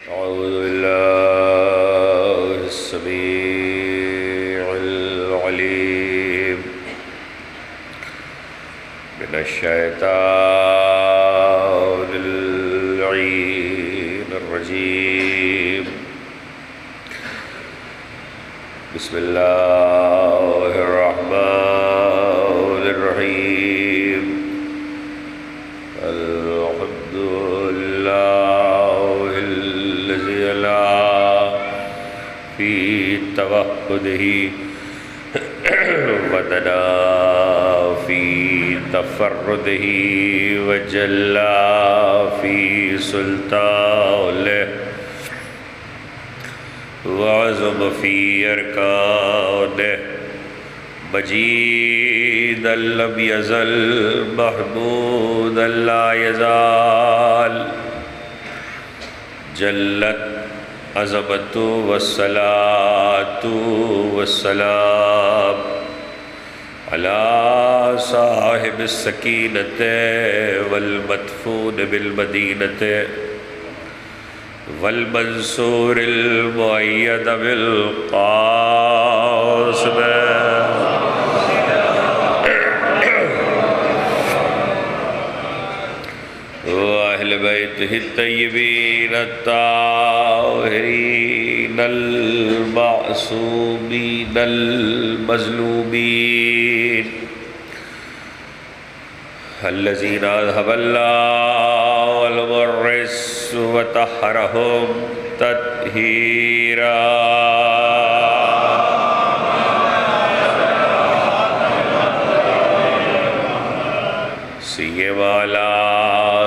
أعوذ بالله السميع العليم من الشيطان اللعين الرجيم. بسم الله الرحمن الرحيم. الحمد لله الذي لا في توحده ودنا في تفرده وجل في سلطانه وعظم في أركانه مجيد لم يزل محمود لا يزال جلت عظمت والصلاة والسلام على صاحب السكينة والمدفون بالمدينة والمنصور المؤيد بالقاسم وأهل بيته الطيبين الطاهرين المعصومين المظلومين الذين أذهب الله المرس وطهرهم تطهيرا. سيما على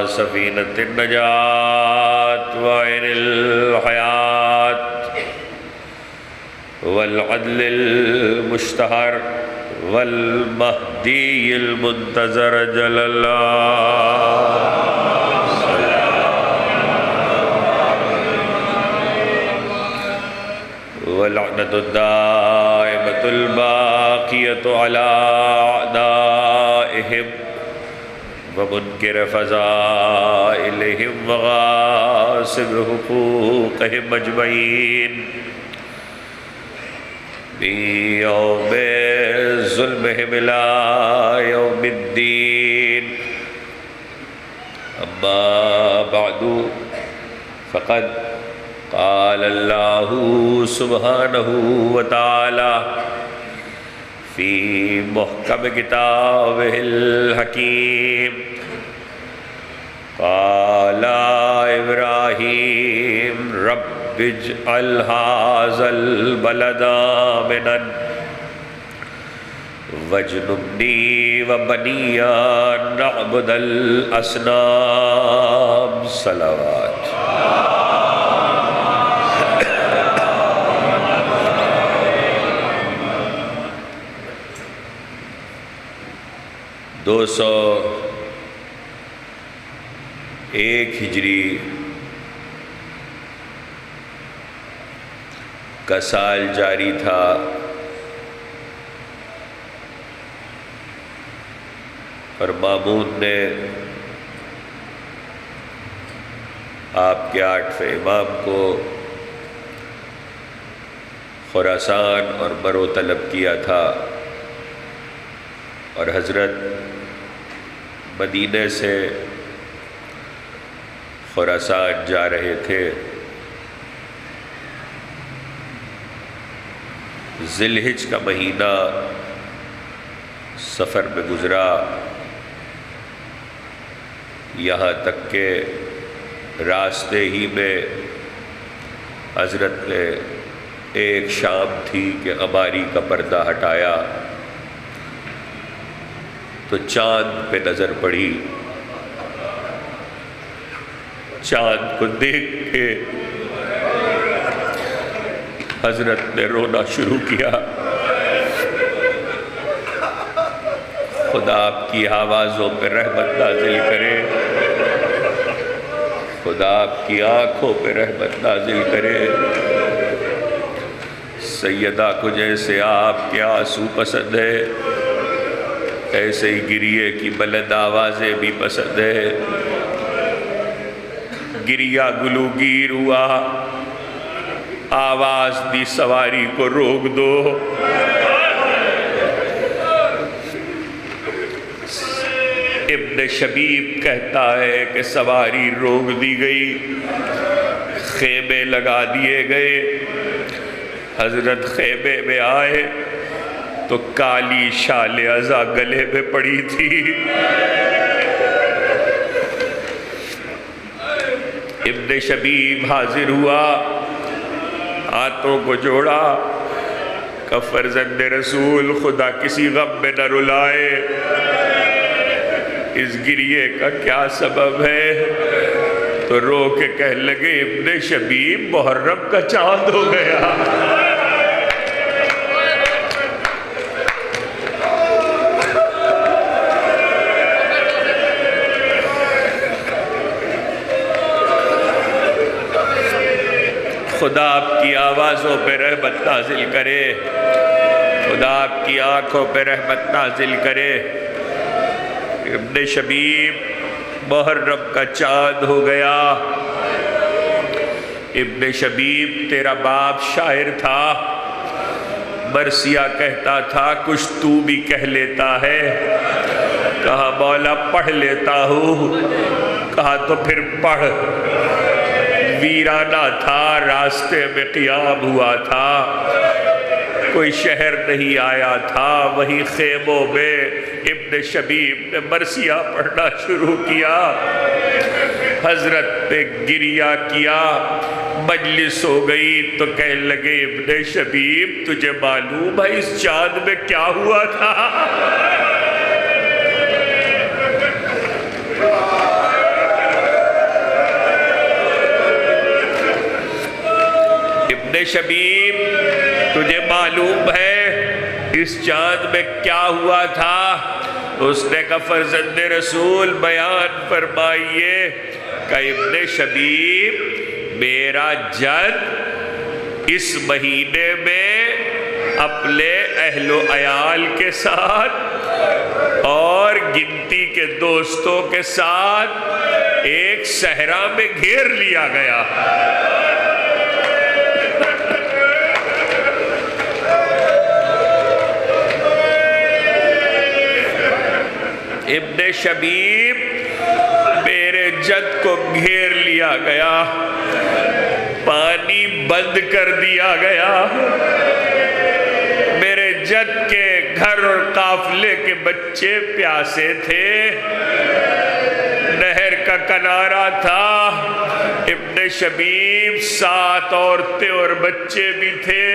سفينة النجاة وعين الحياة والعدل المشتهر والمهدي المنتظر جل الله واللعنة الدائمة الباقية على أعدائهم ومنكر فضائلهم وغاصب حقوقهم أجمعين من يوم ظلمهم إلى يوم الدين. أما بعد فقد قال الله سبحانه وتعالى في محكم كتابه الحكيم قال إبراهيم رب اجعل هذا البلد آمنا واجنبني وبني أن نعبد الأصنام. صلوات. دو سو ایک ہجری کا سال جاری تھا. اور مامون نے آپ کے 8ویں امام کو خراسان اور مرو طلب کیا تھا اور حضرت مدینہ سے خراسان جا رہے تھے. ذی الحجہ کا مہینہ سفر میں گزرا، یہاں تک کہ راستے ہی میں حضرت نے ایک شام تھی کہ غماری کا پردہ ہٹایا تو چاند پہ نظر پڑی. چاند کو دیکھ کے حضرت نے رونا شروع کیا. خدا آپ کی آوازوں پہ رحمت نازل کرے، خدا آپ کی آنکھوں پہ رحمت نازل کرے. سیدہ کو جیسے آپ کے آنسو پسند ہے ایسے ہی گریے کی بلند آوازیں بھی پسند ہے. گریا گلوگیر ہوا، آواز دی سواری کو روک دو۔ ابن شبیب کہتا ہے کہ سواری روک دی گئی، خیمے لگا دیے گئے۔ حضرت خیمے میں آئے تو کالی شال عزا گلے میں پڑی تھی۔ ابن شبیب حاضر ہوا، ہاتھوں کو جوڑا، کہ فرزند رسول خدا کسی غم میں نہ رلائے، اس گریے کا کیا سبب ہے؟ تو رو کے کہنے لگے ابن شبیب محرم کا چاند ہو گیا۔ خدا آپ کی آوازوں پہ رحمت نازل کرے، خدا آپ کی آنکھوں پہ رحمت نازل کرے۔ ابن شبیب محرم کا چاند ہو گیا۔ ابن شبیب تیرا باپ شاعر تھا، مرثیہ کہتا تھا کچھ تو بھی کہہ لیتا ہے۔ کہا مولا پڑھ لیتا ہوں۔ کہا تو پھر پڑھ۔ ویرانہ تھا، راستے میں قیام ہوا تھا، کوئی شہر نہیں آیا تھا، وہی خیموں میں ابن شبیب نے مرثیہ پڑھنا شروع کیا۔ حضرت پہ گریہ کیا، مجلس ہو گئی تو کہنے لگے ابن شبیب تجھے معلوم ہے اس چاند میں کیا ہوا تھا؟ ابن شبیب تجھے معلوم ہے اس چاند میں کیا ہوا تھا؟ اس نے کہا فرزند رسول بیان فرمائیے۔ کہ ابن شبیب میرا جد اس مہینے میں اپنے اہل و عیال کے ساتھ اور گنتی کے دوستوں کے ساتھ ایک صحرا میں گھیر لیا گیا۔ ابن شبیب میرے جد کو گھیر لیا گیا، پانی بند کر دیا گیا، میرے جد کے گھر اور قافلے کے بچے پیاسے تھے، نہر کا کنارہ تھا۔ ابن شبیب 7 عورتیں اور بچے بھی تھے۔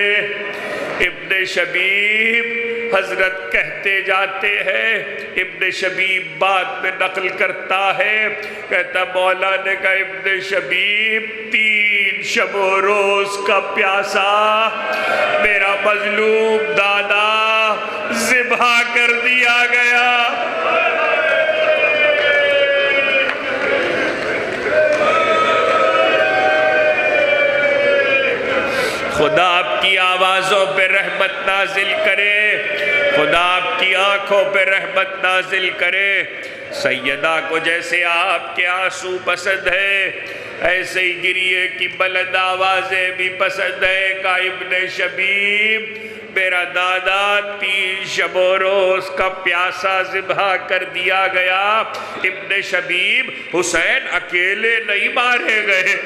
ابن شبیب حضرت کہتے جاتے ہیں، ابن شبیب بعد میں نقل کرتا ہے، کہتا مولا نے کہا ابن شبیب 3 شب و روز کا پیاسا میرا مظلوم دادا ذبح کر دیا گیا۔ خدا آپ کی آوازوں پہ رحمت نازل کرے، خدا آپ کی آنکھوں پہ رحمت نازل کرے۔ سیدہ کو جیسے آپ کے آنسو پسند ہے، ایسے ہی گریے کی بلند آوازیں بھی پسند ہے۔ کہ ابن شبیب میرا دادا 3 شب و روز کا پیاسا ذبح کر دیا گیا۔ ابن شبیب حسین اکیلے نہیں مارے گئے،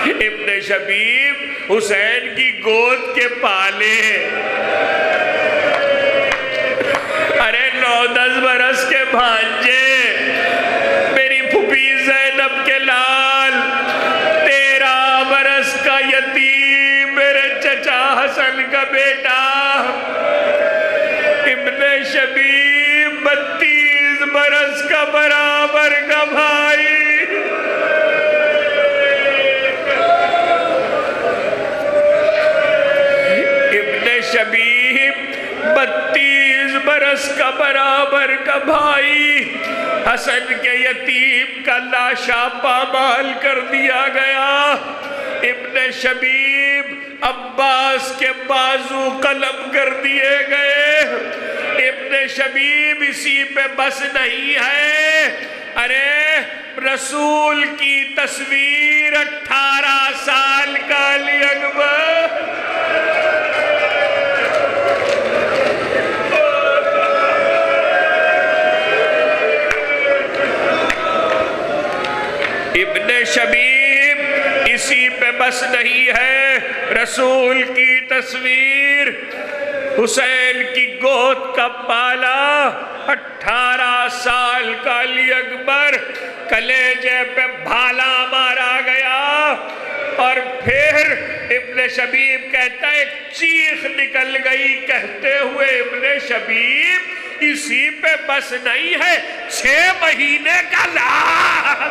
ابن شبیب حسین کی گود کے پالے، ارے 9-10 برس کے بھانجے، میری پھوپھی زینب کے لال، 13 برس کا یتیم میرے چچا حسن کا بیٹا، ابن شبیب 32 برس کا برابر کا بھائی۔ شبیب 32 برس کا برابر کا بھائی، حسن کے یتیم کا لاشا پامال کر دیا گیا۔ ابن شبیب عباس کے بازو قلم کر دیے گئے۔ ابن شبیب اسی پہ بس نہیں ہے، ارے رسول کی تصویر 18 سال کا علی اکبر، ابن شبیب اسی پہ بس نہیں ہے، رسول کی تصویر، حسین کی گود کا بالا، 18 سال کا علی اکبر، کلیجے پہ بھالا مارا گیا۔ اور پھر ابن شبیب کہتا ہے ایک چیخ نکل گئی کہتے ہوئے ابن شبیب اسی پہ بس نہیں ہے، 6 مہینے کا لال۔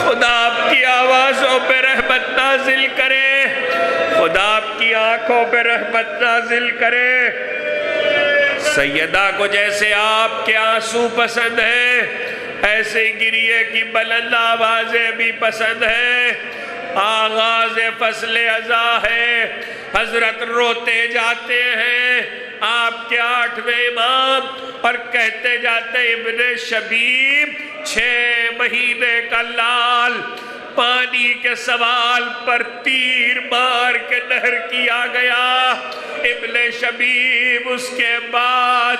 خدا آپ کی آوازوں پہ رحمت نازل کرے، خدا آپ کی آنکھوں پہ رحمت نازل کرے۔ سیدہ کو جیسے آپ کے آنسو پسند ہیں، ایسے گریے کی بلند آوازیں بھی پسند ہیں۔ آغاز فصل ازاں ہے، حضرت روتے جاتے ہیں، آپ کے 8ویں امام، اور کہتے جاتے ابن شبیب 6 مہینے کا لال، پانی کے سوال پر تیر مار کے نہر کیا گیا۔ ابن شبیب اس کے بعد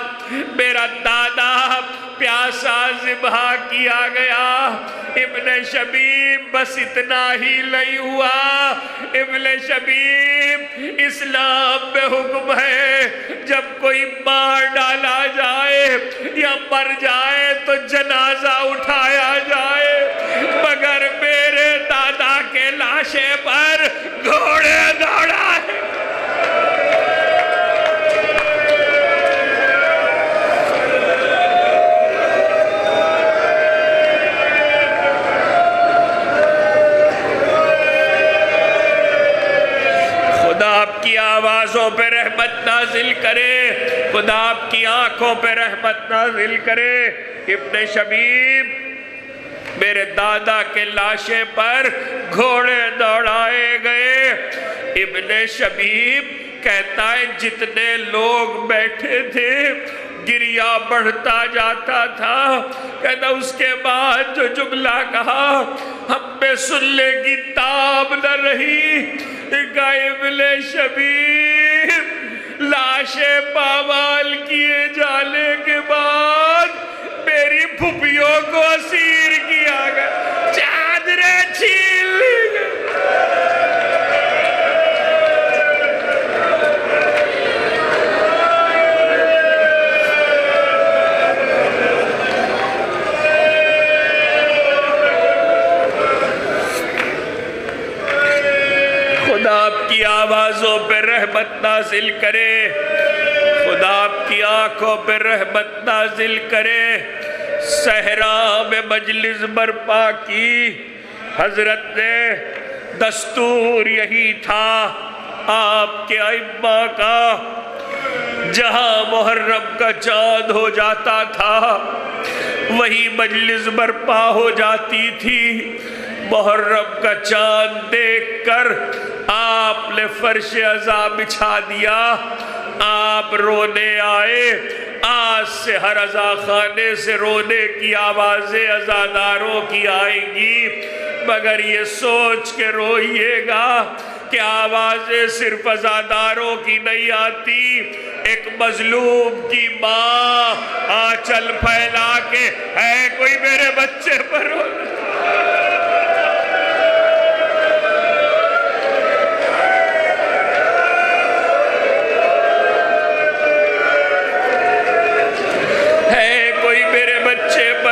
میرا دادا پیاسا ذبح کیا گیا۔ ابن شبیب بس اتنا ہی نہیں ہوا، ابن شبیب اسلام میں حکم ہے جب کوئی مار ڈالا جائے یا مر جائے تو جنازہ اٹھایا جائے، مگر میرے دادا کے لاشے پر گھوڑے دوڑائے۔ خدا آپ کی آوازوں پہ رحمت نازل کرے، خدا آپ کی آنکھوں پہ رحمت نازل کرے۔ ابن شبیب میرے دادا کے لاشے پر گھوڑے دوڑائے گئے۔ ابن شبیب کہتا ہے جتنے لوگ بیٹھے تھے گریہ بڑھتا جاتا تھا۔ کہتا اس کے بعد جو جملہ کہا ہم میں سننے کی تاب نہ رہی، کہا ابن شبیب لاشیں پامال کیے جانے کے بعد میری پھپھیوں کو اسیر کیا گیا، چادریں چھین لی گئی۔ خدا آپ کی آوازوں پہ رحمت نازل کرے، خدا آپ کی آنکھوں پہ رحمت نازل کرے۔ صحرا میں مجلس برپا کی حضرت نے، دستور یہی تھا آپ کے ائمہ کا، جہاں محرم کا چاند ہو جاتا تھا وہی مجلس برپا ہو جاتی تھی۔ محرم کا چاند دیکھ کر آپ نے فرش عزا بچھا دیا، آپ رونے آئے۔ آج سے ہر عزا خانے سے رونے کی آوازیں عزاداروں کی آئیں گی، مگر یہ سوچ کے روئیے گا کہ آوازیں صرف عزاداروں کی نہیں آتی، ایک مظلوم کی ماں آنچل پھیلا کے ہے کوئی میرے بچے پر رونے،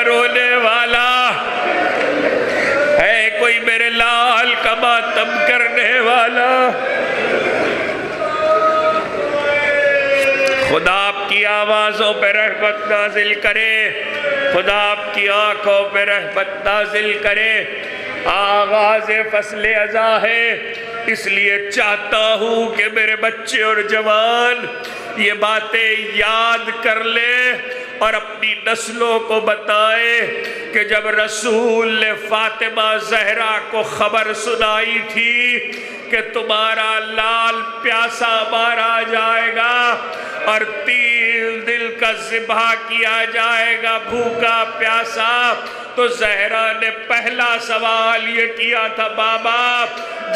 رونے والا ہے کوئی میرے لال کا ماتم کرنے والا۔ خدا آپ کی آوازوں پہ رحمت نازل کرے، خدا آپ کی آنکھوں پہ رحمت نازل کرے۔ آغاز فصل ازاں ہے، اس لیے چاہتا ہوں کہ میرے بچے اور جوان یہ باتیں یاد کر لے اور اپنی نسلوں کو بتائے کہ جب رسول نے فاطمہ زہرا کو خبر سنائی تھی کہ تمہارا لال پیاسا مارا جائے گا اور 3 دل کا ذبح کیا جائے گا بھوکا پیاسا، تو زہرا نے پہلا سوال یہ کیا تھا، بابا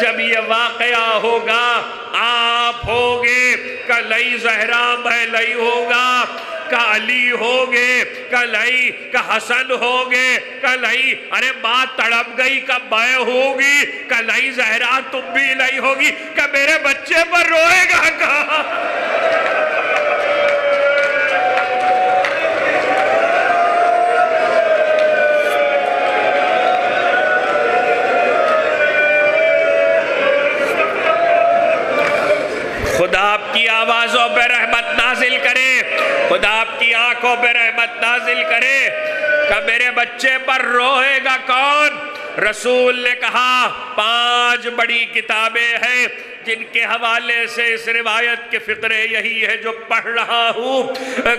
جب یہ واقعہ ہوگا آپ ہوگے کہ نہیں زہرا میں نہیں ہوگا، کہ علی ہوگے کہ نہیں، کہ حسن ہوگے کہ نہیں، ارے ماں تڑپ گئی کہ میں ہوگی کہ نہیں زہرا تم بھی نہیں ہوگی، کہ میرے بچے پر روئے گا کہاں؟ خدا آپ کی آوازوں پہ رحمت نازل کرے، خدا آپ کی آنکھوں پہ رحمت نازل کرے کہ میرے بچے پر روئے گا کون؟ رسول نے کہا 5 بڑی کتابیں ہیں جن کے حوالے سے اس روایت کے فقرے یہی ہے جو پڑھ رہا ہوں۔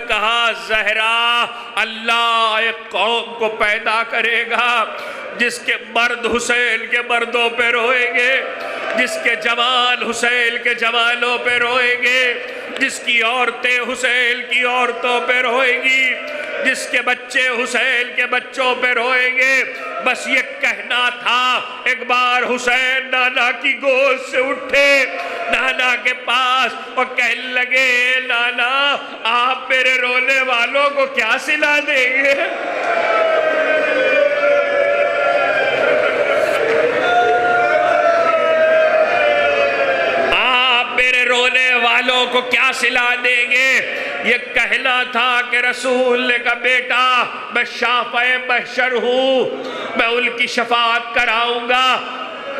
کہا زہرا اللہ ایک قوم کو پیدا کرے گا جس کے مرد حسین کے مردوں پہ روئیں گے، جس کے جوان حسین کے جوانوں پہ روئیں گے، جس کی عورتیں حسین کی عورتوں پہ روئیں گی، جس کے بچے حسین کے بچوں پہ روئیں گے۔ بس یہ کہنا تھا۔ ایک بار حسین نانا کی گود سے اٹھے، نانا کے پاس، اور کہنے لگے نانا آپ میرے رونے والوں کو کیا سلا دیں گے؟ رونے والوں کو کیا سلا دیں گے؟ یہ کہنا تھا کہ رسول نے کہا بیٹا میں شافع محشر ہوں، میں ان کی شفاعت کراؤں گا۔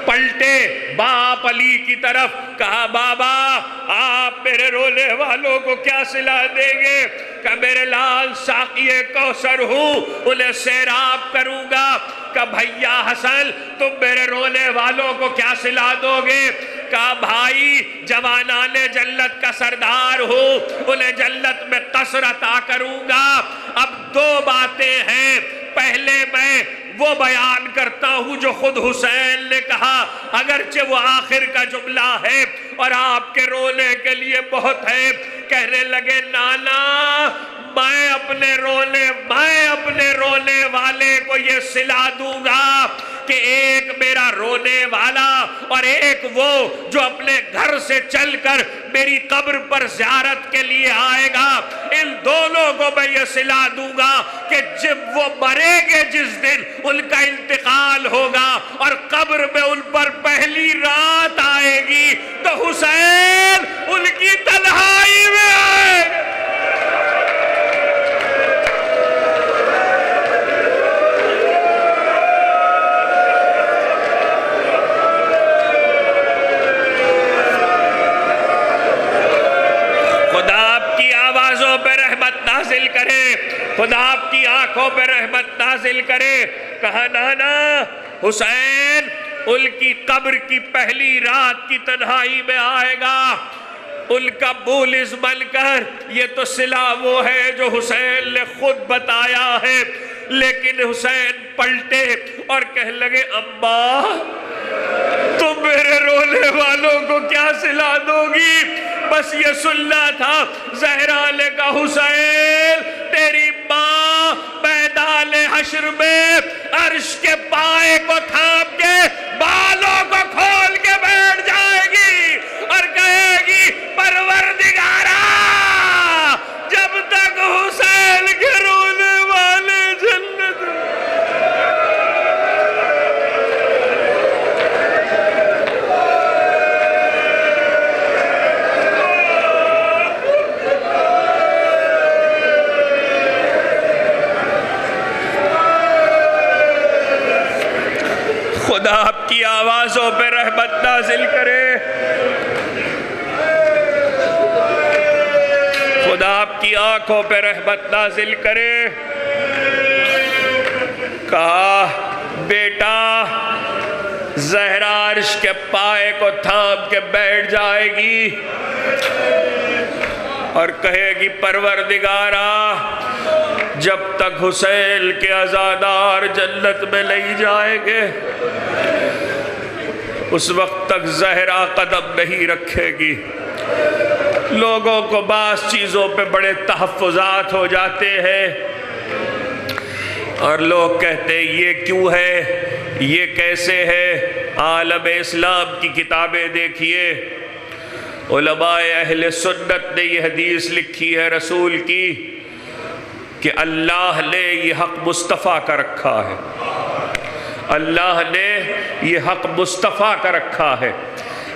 پلٹے باپ علی کی طرف، کہا بابا آپ میرے رونے والوں کو کیا سلا دیں گے؟ کہ میرے لال ساقی کوثر ہوں، انہیں سیراب کروں گا۔ کہ بھیا حسن تم میرے رونے والوں کو کیا سلا دو گے؟ کہا بھائی جوانان جنت کا سردار ہوں، انہیں جنت میں قصر عطا کروں گا۔ اب 2 باتیں ہیں، پہلے میں وہ بیان کرتا ہوں جو خود حسین نے کہا، اگرچہ وہ آخر کا جملہ ہے اور آپ کے رونے کے لیے بہت ہے۔ کہنے لگے نانا میں اپنے رونے والے کو یہ سلا دوں گا کہ ایک میرا رونے والا اور ایک وہ جو اپنے گھر سے چل کر میری قبر پر زیارت کے لیے آئے گا، ان دونوں کو میں یہ سلا دوں گا کہ جب وہ مریں گے جس دن ان کا انتقال ہوگا اور قبر میں ان پر پہلی رات آئے گی تو حسین ان کی تنہائی میں آئے گا۔ نازل کرے، خدا آپ کی آنکھوں پہ رحمت نازل کرے۔ کہا نانا حسین ان کی قبر کی پہلی رات کی تنہائی میں آئے گا، ان کا بولس بن کر، یہ تو صلہ وہ ہے جو حسین نے خود بتایا ہے، لیکن حسین پلٹے اور کہنے لگے اماں تم میرے رونے والوں کو کیا صلہ دو گی؟ بس یہ سننا تھا۔ زہرا نے کہا حسین تیری ماں میدان حشر میں عرش کے پائے کو تھام کے بالوں کو کھول کے بیٹھ جائے گی اور کہے گی پروردگارا جب تک حسین کے رونے والے جنت خدا آپ کی آوازوں پہ رحمت نازل کرے، خدا آپ کی آنکھوں پہ رحمت نازل کرے۔ کہا بیٹا زہرا عرش کے پائے کو تھام کے بیٹھ جائے گی، اور کہے گی پروردگارا جب تک حسین کے عزادار جنت میں نہیں جائیں گے اس وقت تک زہرا قدم نہیں رکھے گی۔ لوگوں کو بعض چیزوں پہ بڑے تحفظات ہو جاتے ہیں اور لوگ کہتے ہیں یہ کیوں ہے، یہ کیسے ہے۔ عالم اسلام کی کتابیں دیکھیے، علماء اہل سنت نے یہ حدیث لکھی ہے رسول کی کہ اللہ نے یہ حق مصطفیٰ کا رکھا ہے، اللہ نے یہ حق مصطفیٰ کا رکھا ہے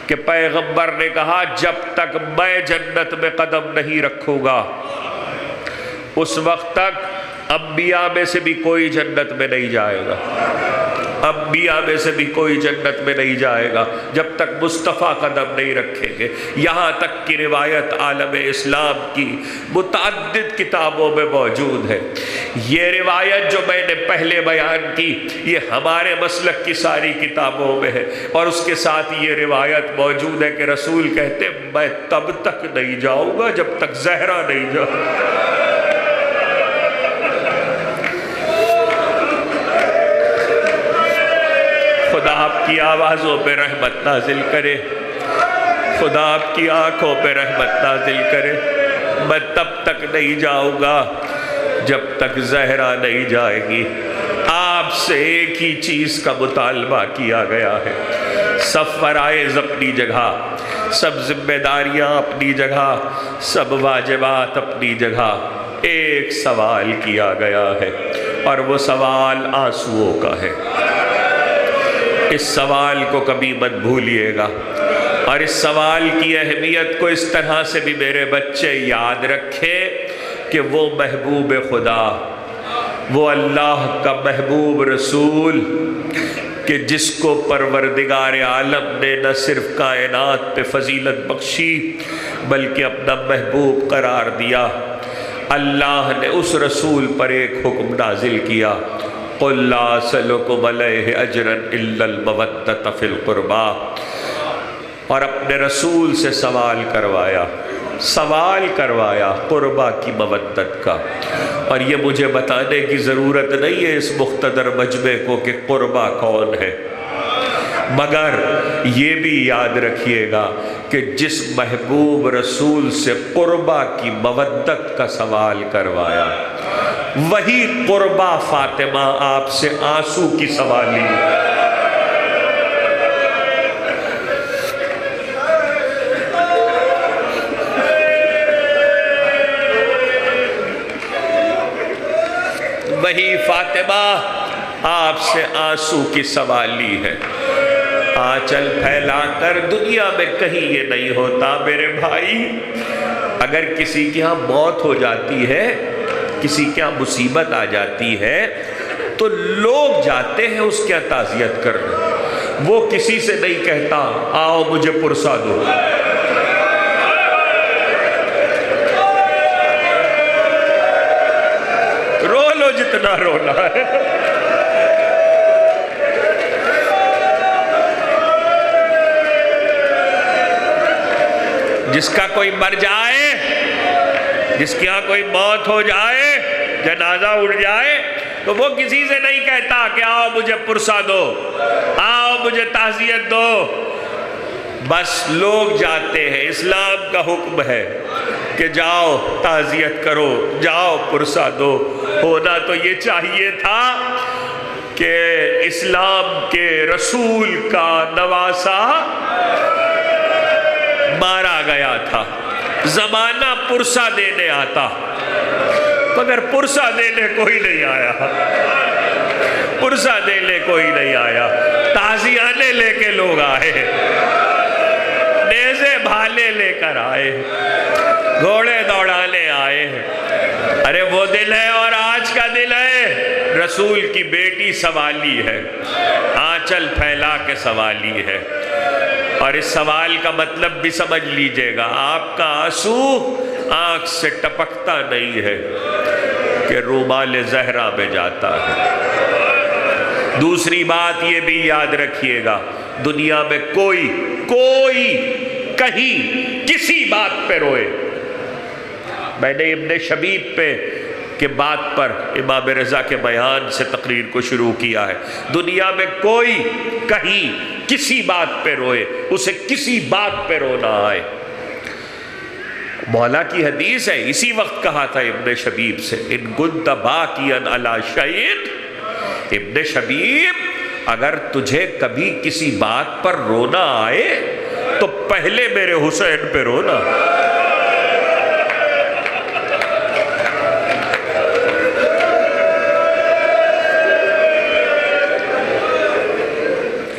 کہ پیغمبر نے کہا جب تک میں جنت میں قدم نہیں رکھوں گا اس وقت تک انبیاء میں سے بھی کوئی جنت میں نہیں جائے گا، انبیاء میں سے بھی کوئی جنت میں نہیں جائے گا جب تک مصطفیٰ قدم نہیں رکھیں گے۔ یہاں تک کی روایت عالم اسلام کی متعدد کتابوں میں موجود ہے۔ یہ روایت جو میں نے پہلے بیان کی یہ ہمارے مسلک کی ساری کتابوں میں ہے، اور اس کے ساتھ یہ روایت موجود ہے کہ رسول کہتے میں تب تک نہیں جاؤں گا جب تک زہرا نہیں جاؤں گا۔ خدا آپ کی آوازوں پہ رحمت نازل کرے، خدا آپ کی آنکھوں پہ رحمت نازل کرے۔ میں تب تک نہیں جاؤں گا جب تک زہرا نہیں جائے گی۔ آپ سے ایک ہی چیز کا مطالبہ کیا گیا ہے، سب فرائض اپنی جگہ، سب ذمہ داریاں اپنی جگہ، سب واجبات اپنی جگہ، ایک سوال کیا گیا ہے اور وہ سوال آنسوؤں کا ہے۔ اس سوال کو کبھی مت بھولیے گا، اور اس سوال کی اہمیت کو اس طرح سے بھی میرے بچے یاد رکھیں کہ وہ محبوب خدا، وہ اللہ کا محبوب رسول کہ جس کو پروردگار عالم نے نہ صرف کائنات پہ فضیلت بخشی بلکہ اپنا محبوب قرار دیا، اللہ نے اس رسول پر ایک حکم نازل کیا، قُلْ لَا أَسْأَلُكُمْ عَلَيْهِ أَجْرًا إِلَّا الْمَوَدَّةَ فِي الْقُرْبَى، اور اپنے رسول سے سوال کروایا قربہ کی مودت کا۔ اور یہ مجھے بتانے کی ضرورت نہیں ہے اس مقتدر مجمع کو کہ قربہ کون ہے، مگر یہ بھی یاد رکھیے گا کہ جس محبوب رسول سے قربہ کی مودت کا سوال کروایا وہی قربہ فاطمہ آپ سے آنسو کی سوالی۔ وہی فاطمہ آپ سے آنسو کی سوالی ہے۔ آنچل پھیلا کر دنیا میں کہیں یہ نہیں ہوتا میرے بھائی، اگر کسی کی ہاں موت ہو جاتی ہے، کسی کے یہاں مصیبت آ جاتی ہے تو لوگ جاتے ہیں اس کے تعزیت کرنے، وہ کسی سے نہیں کہتا آؤ مجھے پرسا دو۔ رو لو جتنا رونا ہے، جس کا کوئی مر جائے، جس کے ہاں کوئی موت ہو جائے، جنازہ اٹھ جائے تو وہ کسی سے نہیں کہتا کہ آؤ مجھے پرسا دو، آؤ مجھے تعزیت دو، بس لوگ جاتے ہیں۔ اسلام کا حکم ہے کہ جاؤ تعزیت کرو، جاؤ پرسا دو۔ ہونا تو یہ چاہیے تھا کہ اسلام کے رسول کا نواسا مارا گیا تھا، زمانہ پرسا دینے آتا مگر پرسا دینے کوئی نہیں آیا، پرسا دینے کوئی نہیں آیا۔ تعزیانے لے کے لوگ آئے، نیزے بھالے لے کر آئے، گھوڑے دوڑانے آئے۔ ارے وہ دل ہے اور آج کا دل ہے، رسول کی بیٹی سوالی ہے، آنچل پھیلا کے سوالی ہے۔ اور اس سوال کا مطلب بھی سمجھ لیجئے گا، آپ کا آنسو آنکھ سے ٹپکتا نہیں ہے کہ رومال زہرا میں جاتا ہے۔ دوسری بات یہ بھی یاد رکھیے گا، دنیا میں کوئی کہیں کسی بات پہ روئے میں نے ابن شبیب پہ کے بات پر امام رضا کے بیان سے تقریر کو شروع کیا ہے۔ دنیا میں کوئی کہیں کسی بات پہ روئے، اسے کسی بات پہ رونا آئے۔ مولا کی حدیث ہے، اسی وقت کہا تھا ابن شبیب سے، ان كنت باکیا علی شیء، ابن شبیب اگر تجھے کبھی کسی بات پر رونا آئے تو پہلے میرے حسین پہ رونا۔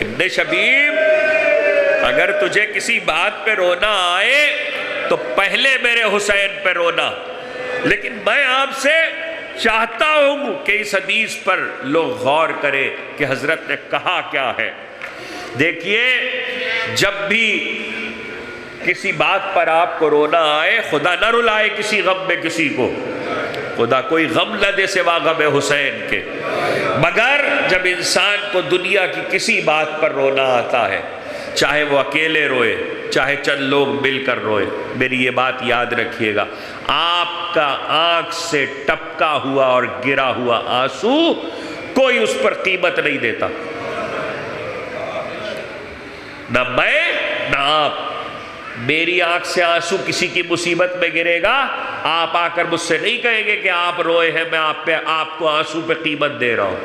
ابن شبیب اگر تجھے کسی بات پہ رونا آئے تو پہلے میرے حسین پہ رونا۔ لیکن میں آپ سے چاہتا ہوں کہ اس حدیث پر لوگ غور کریں کہ حضرت نے کہا کیا ہے۔ دیکھیے، جب بھی کسی بات پر آپ کو رونا آئے، خدا نہ رلائے کسی غم میں کسی کو، خدا کوئی غم نہ دے سوا غم حسین کے، مگر جب انسان کو دنیا کی کسی بات پر رونا آتا ہے، چاہے وہ اکیلے روئے چاہے چند لوگ مل کر روئے، میری یہ بات یاد رکھیے گا، آپ کا آنکھ سے ٹپکا ہوا اور گرا ہوا آنسو کوئی اس پر قیمت نہیں دیتا، نہ میں نہ آپ۔ میری آنکھ سے آنسو کسی کی مصیبت میں گرے گا، آپ آ کر مجھ سے نہیں کہیں گے کہ آپ روئے ہیں، میں آپ کو آنسو پہ قیمت دے رہا ہوں۔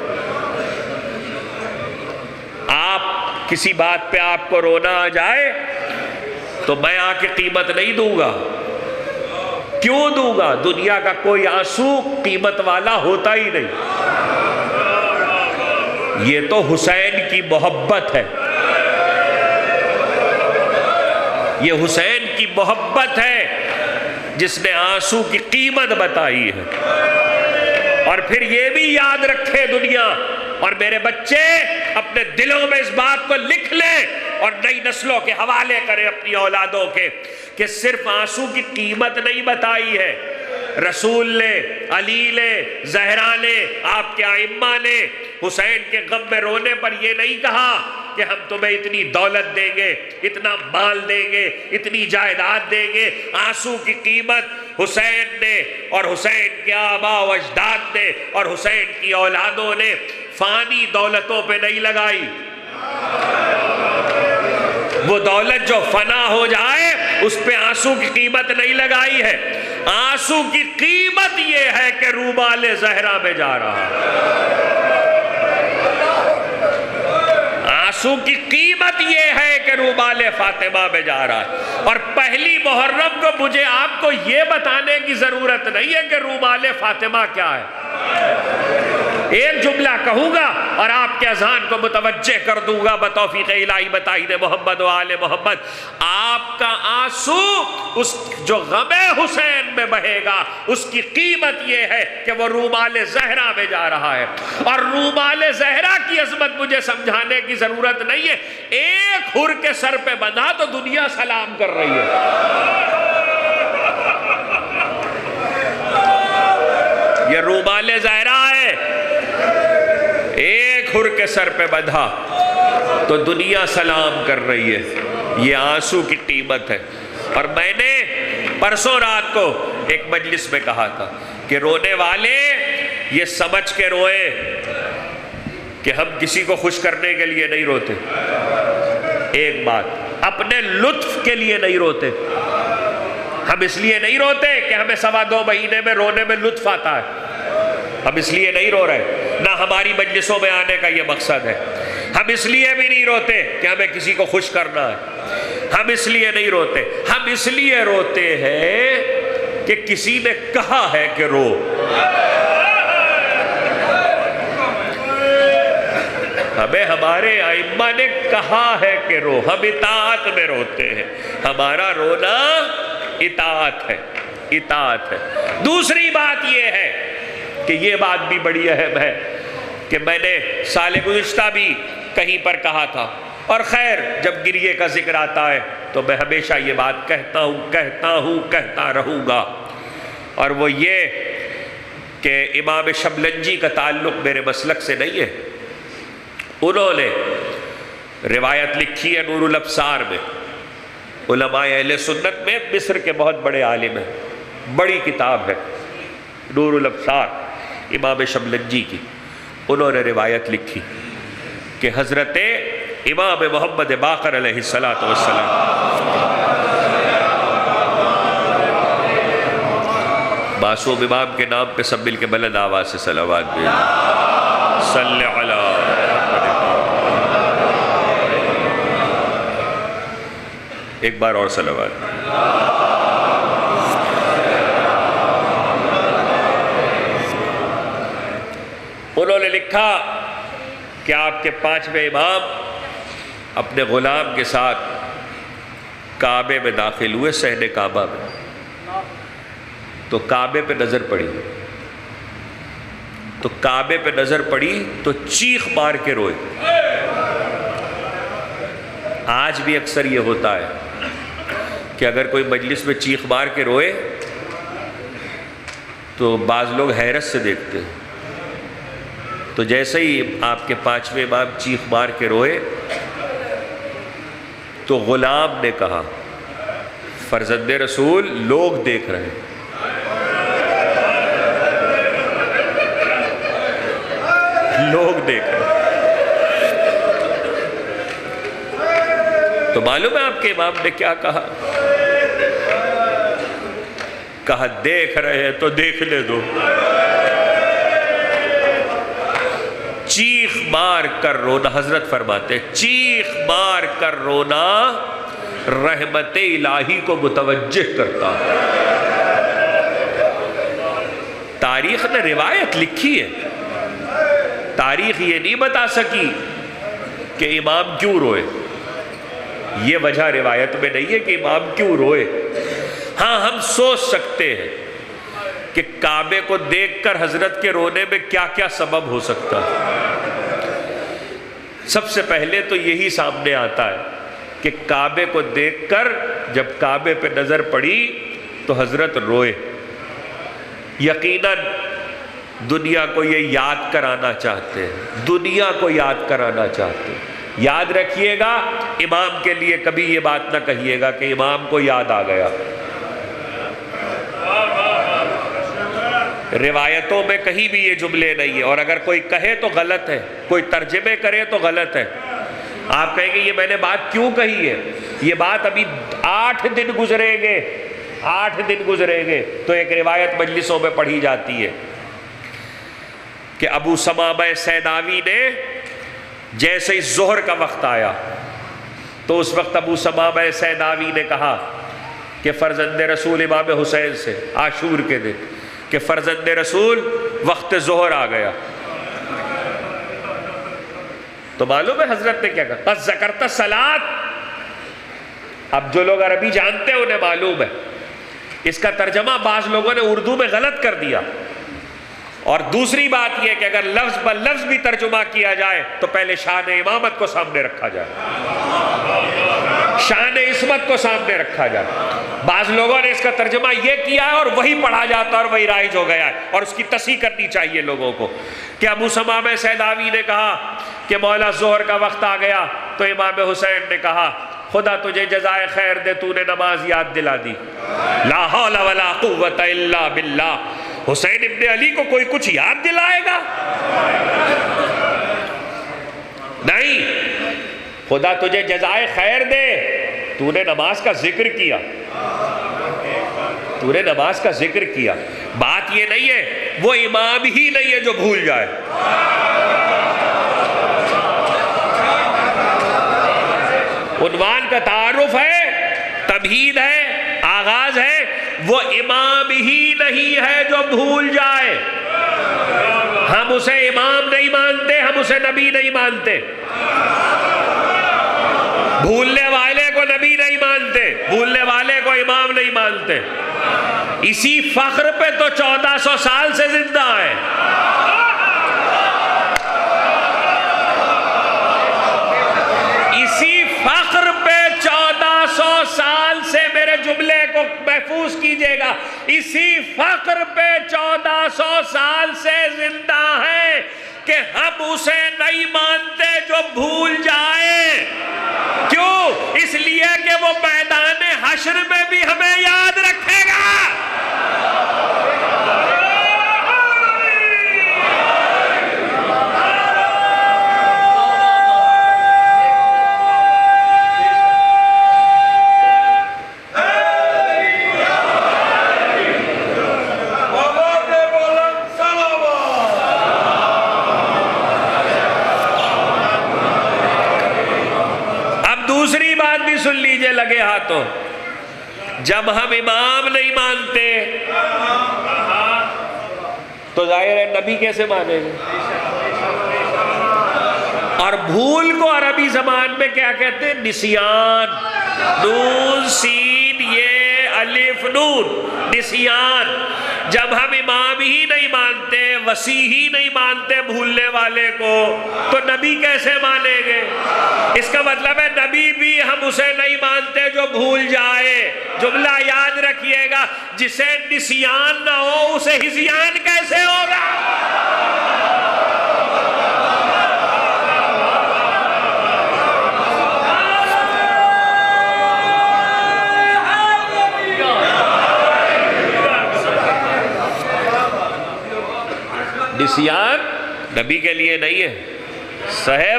آپ کسی بات پہ آپ کو رونا آ جائے تو میں آ کے قیمت نہیں دوں گا۔ کیوں دوں گا؟ دنیا کا کوئی آنسو قیمت والا ہوتا ہی نہیں۔ یہ تو حسین کی محبت ہے، یہ حسین کی محبت ہے جس نے آنسو کی قیمت بتائی ہے۔ اور پھر یہ بھی یاد رکھے دنیا اور میرے بچے اپنے دلوں میں اس بات کو لکھ لیں اور نئی نسلوں کے حوالے کریں اپنی اولادوں کے، کہ صرف آنسو کی قیمت نہیں بتائی ہے، رسول نے، علی نے، زہرا نے، آپ کے ائمہ نے حسین کے غم میں رونے پر یہ نہیں کہا کہ ہم تمہیں اتنی دولت دیں گے، اتنا مال دیں گے، اتنی جائیداد دیں گے۔ آنسو کی قیمت حسین نے اور حسین کے آباء و اجداد نے اور حسین کی اولادوں نے فانی دولتوں پہ نہیں لگائی۔ وہ دولت جو فنا ہو جائے اس پہ آنسو کی قیمت نہیں لگائی ہے۔ آنسو کی قیمت یہ ہے کہ روبال زہرا میں جا رہا ہے، آنسو کی قیمت یہ ہے کہ روبال فاطمہ میں جا رہا ہے۔ اور پہلی محرم کو مجھے آپ کو یہ بتانے کی ضرورت نہیں ہے کہ روبال فاطمہ کیا ہے۔ ایک جملہ کہوں گا اور آپ کے اذہان کو متوجہ کر دوں گا بتوفیق الہی بتائید محمد و آل محمد۔ آپ کا آنسو اس جو غم حسین میں بہے گا اس کی قیمت یہ ہے کہ وہ رومال زہرا میں جا رہا ہے۔ اور رومال زہرا کی عظمت مجھے سمجھانے کی ضرورت نہیں ہے، ایک ہر کے سر پہ بندھا تو دنیا سلام کر رہی ہے۔ یہ رومال زہرا ہے، ایک ہر کے سر پہ بندھا تو دنیا سلام کر رہی ہے۔ یہ آنسو کی قیمت ہے۔ اور میں نے پرسوں رات کو ایک مجلس میں کہا تھا کہ رونے والے یہ سمجھ کے روئے کہ ہم کسی کو خوش کرنے کے لیے نہیں روتے، ایک بات اپنے لطف کے لیے نہیں روتے۔ ہم اس لیے نہیں روتے کہ ہمیں 2.25 مہینے میں رونے میں لطف آتا ہے، ہم اس لیے نہیں رو رہے، نہ ہماری مجلسوں میں آنے کا یہ مقصد ہے۔ ہم اس لیے بھی نہیں روتے کہ ہمیں کسی کو خوش کرنا ہے، ہم اس لیے نہیں روتے، ہم اس لیے روتے ہیں کہ کسی نے کہا ہے کہ رو۔ ہمیں ہمارے ائمہ نے کہا ہے کہ رو، ہم اطاعت میں روتے ہیں، ہمارا رونا اطاعت ہے، اطاعت ہے۔ دوسری بات یہ ہے کہ یہ بات بھی بڑی اہم ہے کہ میں نے سال گزشتہ بھی کہیں پر کہا تھا، اور خیر جب گریے کا ذکر آتا ہے تو میں ہمیشہ یہ بات کہتا رہوں گا، اور وہ یہ کہ امام شبلنجی کا تعلق میرے مسلک سے نہیں ہے۔ انہوں نے روایت لکھی ہے نور الابصار میں، علماء اہل سنت میں مصر کے بہت بڑے عالم ہیں، بڑی کتاب ہے نور الابصار امام شملنجی کی، انہوں نے روایت لکھی کہ حضرت امام محمد باقر علیہ السلام معصوم امام کے نام پہ سب مل کے بلند آواز سے صلوات بھیجیں، صلی علی ایک بار اور صلوات۔ انہوں نے لکھا کہ آپ کے 5ویں امام اپنے غلام کے ساتھ کعبے میں داخل ہوئے، صحن کعبہ میں، تو کعبے پہ نظر پڑی تو چیخ مار کے روئے۔ آج بھی اکثر یہ ہوتا ہے کہ اگر کوئی مجلس میں چیخ مار کے روئے تو بعض لوگ حیرت سے دیکھتے ہیں۔ تو جیسے ہی آپ کے 5ویں امام چیخ مار کے روئے تو غلام نے کہا، فرزند رسول لوگ دیکھ رہے ہیں۔ لوگ دیکھ رہے ہیں۔ تو معلوم ہے آپ کے امام نے کیا کہا؟ کہا دیکھ رہے ہیں تو دیکھنے دو۔ چیخ مار کر رونا، حضرت فرماتے چیخ مار کر رونا رحمت الہی کو متوجہ کرتا ہے۔ تاریخ نے روایت لکھی ہے، تاریخ یہ نہیں بتا سکی کہ امام کیوں روئے، یہ وجہ روایت میں نہیں ہے کہ امام کیوں روئے۔ ہاں ہم سوچ سکتے ہیں کہ کعبے کو دیکھ کر حضرت کے رونے میں کیا کیا سبب ہو سکتا ہے۔ سب سے پہلے تو یہی سامنے آتا ہے کہ کعبے کو دیکھ کر جب کعبے پہ نظر پڑی تو حضرت روئے۔ یقیناً دنیا کو یہ یاد کرانا چاہتے ہیں، دنیا کو یاد کرانا چاہتے ہیں۔ یاد رکھیے گا، امام کے لیے کبھی یہ بات نہ کہیے گا کہ امام کو یاد آ گیا۔ روایتوں میں کہیں بھی یہ جملے نہیں ہیں، اور اگر کوئی کہے تو غلط ہے، کوئی ترجمے کرے تو غلط ہے۔ آپ کہیں گے یہ میں نے بات کیوں کہی ہے؟ یہ بات ابھی 8 دن گزریں گے، 8 دن گزریں گے تو ایک روایت مجلسوں میں پڑھی جاتی ہے کہ ابو ثمامہ سیداوی نے جیسے ہی ظہر کا وقت آیا تو اس وقت ابو ثمامہ سیداوی نے کہا کہ فرزند رسول امام حسین سے عاشور کے دن کہ فرزند رسول وقت ظہر آ گیا۔ تو معلوم ہے حضرت نے کیا کہا؟ قد ذکرت الصلاۃ۔ اب جو لوگ عربی جانتے ہیں انہیں معلوم ہے، اس کا ترجمہ بعض لوگوں نے اردو میں غلط کر دیا۔ اور دوسری بات یہ کہ اگر لفظ بہ لفظ بھی ترجمہ کیا جائے تو پہلے شان امامت کو سامنے رکھا جائے، شان عصمت کو سامنے رکھا جائے۔ بعض لوگوں نے اس کا ترجمہ یہ کیا ہے اور وہی پڑھا جاتا ہے اور وہی رائج ہو گیا ہے، اور اس کی تصحیح کرنی چاہیے لوگوں کو کہ ابو ثمامہ سیداوی نے کہا کہ مولا ظہر کا وقت آ گیا تو امام حسین نے کہا خدا تجھے جزائے خیر دے، تو نے نماز یاد دلا دی۔ لا حول ولا قوت الا باللہ۔ حسین ابن علی کو کوئی کچھ یاد دلائے گا؟ نہیں، خدا تجھے جزائے خیر دے، تو نے نماز کا ذکر کیا، تو نے نماز کا ذکر کیا۔ بات یہ نہیں ہے وہ امام ہی نہیں ہے جو بھول جائے۔ عنوان کا تعارف ہے، تمہید ہے، آغاز ہے، وہ امام ہی نہیں ہے جو بھول جائے۔ ہم اسے امام نہیں مانتے، ہم اسے نبی نہیں مانتے۔ بھولنے والے کو نبی نہیں مانتے، بھولنے والے کو امام نہیں مانتے۔ اسی فخر پہ تو 1400 سال سے زندہ ہے۔ اسی فخر پہ 1400 سال سے، میرے جملے کو محفوظ کیجئے گا، اسی فخر پہ 1400 سال سے زندہ ہے کہ ہم اسے نہیں مانتے جو بھول جائے۔ کیوں؟ اس لیے کہ وہ میدان حشر میں بھی ہمیں یاد رکھے گا۔ لگے ہاتھوں. جب ہم امام نہیں مانتے تو ظاہر ہے نبی کیسے مانیں گے؟ اور بھول کو عربی زبان میں کیا کہتے ہیں؟ نسیان. نون سین یہ الف نون، نسیان. جب ہم امام ہی نہیں مانتے، وسیع ہی نہیں مانتے بھولنے والے کو، تو نبی کیسے مانیں گے؟ اس کا مطلب ہے نبی بھی ہم اسے نہیں مانتے جو بھول جائے. جملہ یاد رکھیے گا، جسے نسیان نہ ہو اسے ہذیان کیسے ہوگا؟ نسیان نبی کے لیے نہیں ہے، صحیح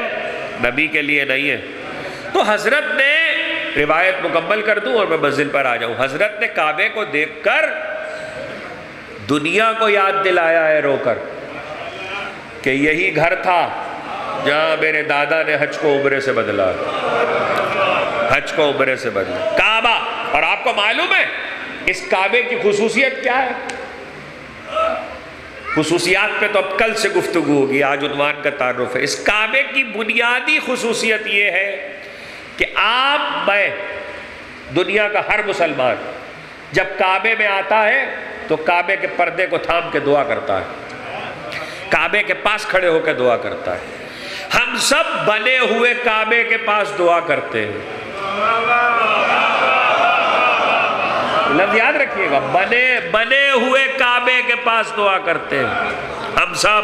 نبی کے لیے نہیں ہے. تو حضرت نے روایت مکمل کر دوں اور میں مسجد پر آ جاؤں. حضرت نے کعبے کو دیکھ کر دنیا کو یاد دلایا ہے رو کر کہ یہی گھر تھا جہاں میرے دادا نے حج کو عمرے سے بدلا. حج کو عمرے سے بدلا کعبہ. اور آپ کو معلوم ہے اس کعبے کی خصوصیت کیا ہے؟ خصوصیات پہ تو اب کل سے گفتگو ہوگی، آج عنوان کا تعارف ہے. اس کعبے کی بنیادی خصوصیت یہ ہے کہ آپ، میں، دنیا کا ہر مسلمان جب کعبے میں آتا ہے تو کعبے کے پردے کو تھام کے دعا کرتا ہے، کعبے کے پاس کھڑے ہو کے دعا کرتا ہے. ہم سب بنے ہوئے کعبے کے پاس دعا کرتے ہیں. لفظ یاد رکھیے گا، بنے ہوئے کعبے کے پاس دعا کرتے ہیں ہم سب،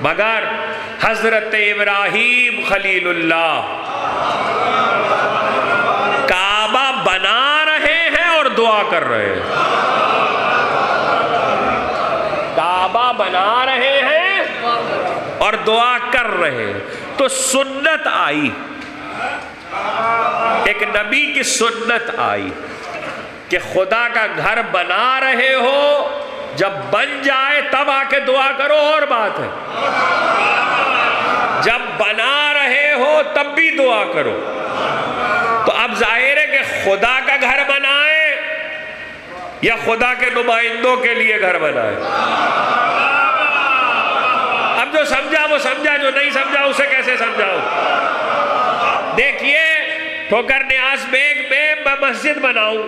مگر حضرت ابراہیم خلیل اللہ کعبہ بنا رہے ہیں اور دعا کر رہے ہیں. کعبہ بنا رہے ہیں اور دعا کر رہے ہیں. تو سنت آئی، ایک نبی کی سنت آئی کہ خدا کا گھر بنا رہے ہو، جب بن جائے تب آ کے دعا کرو اور بات ہے، جب بنا رہے ہو تب بھی دعا کرو. تو اب ظاہر ہے کہ خدا کا گھر بنائے یا خدا کے نمائندوں کے لیے گھر بنائے. اب جو سمجھا وہ سمجھا، جو نہیں سمجھا اسے کیسے سمجھاؤ؟ دیکھیے، ٹھوکر نیاز بیگ میں میں مسجد بناؤں،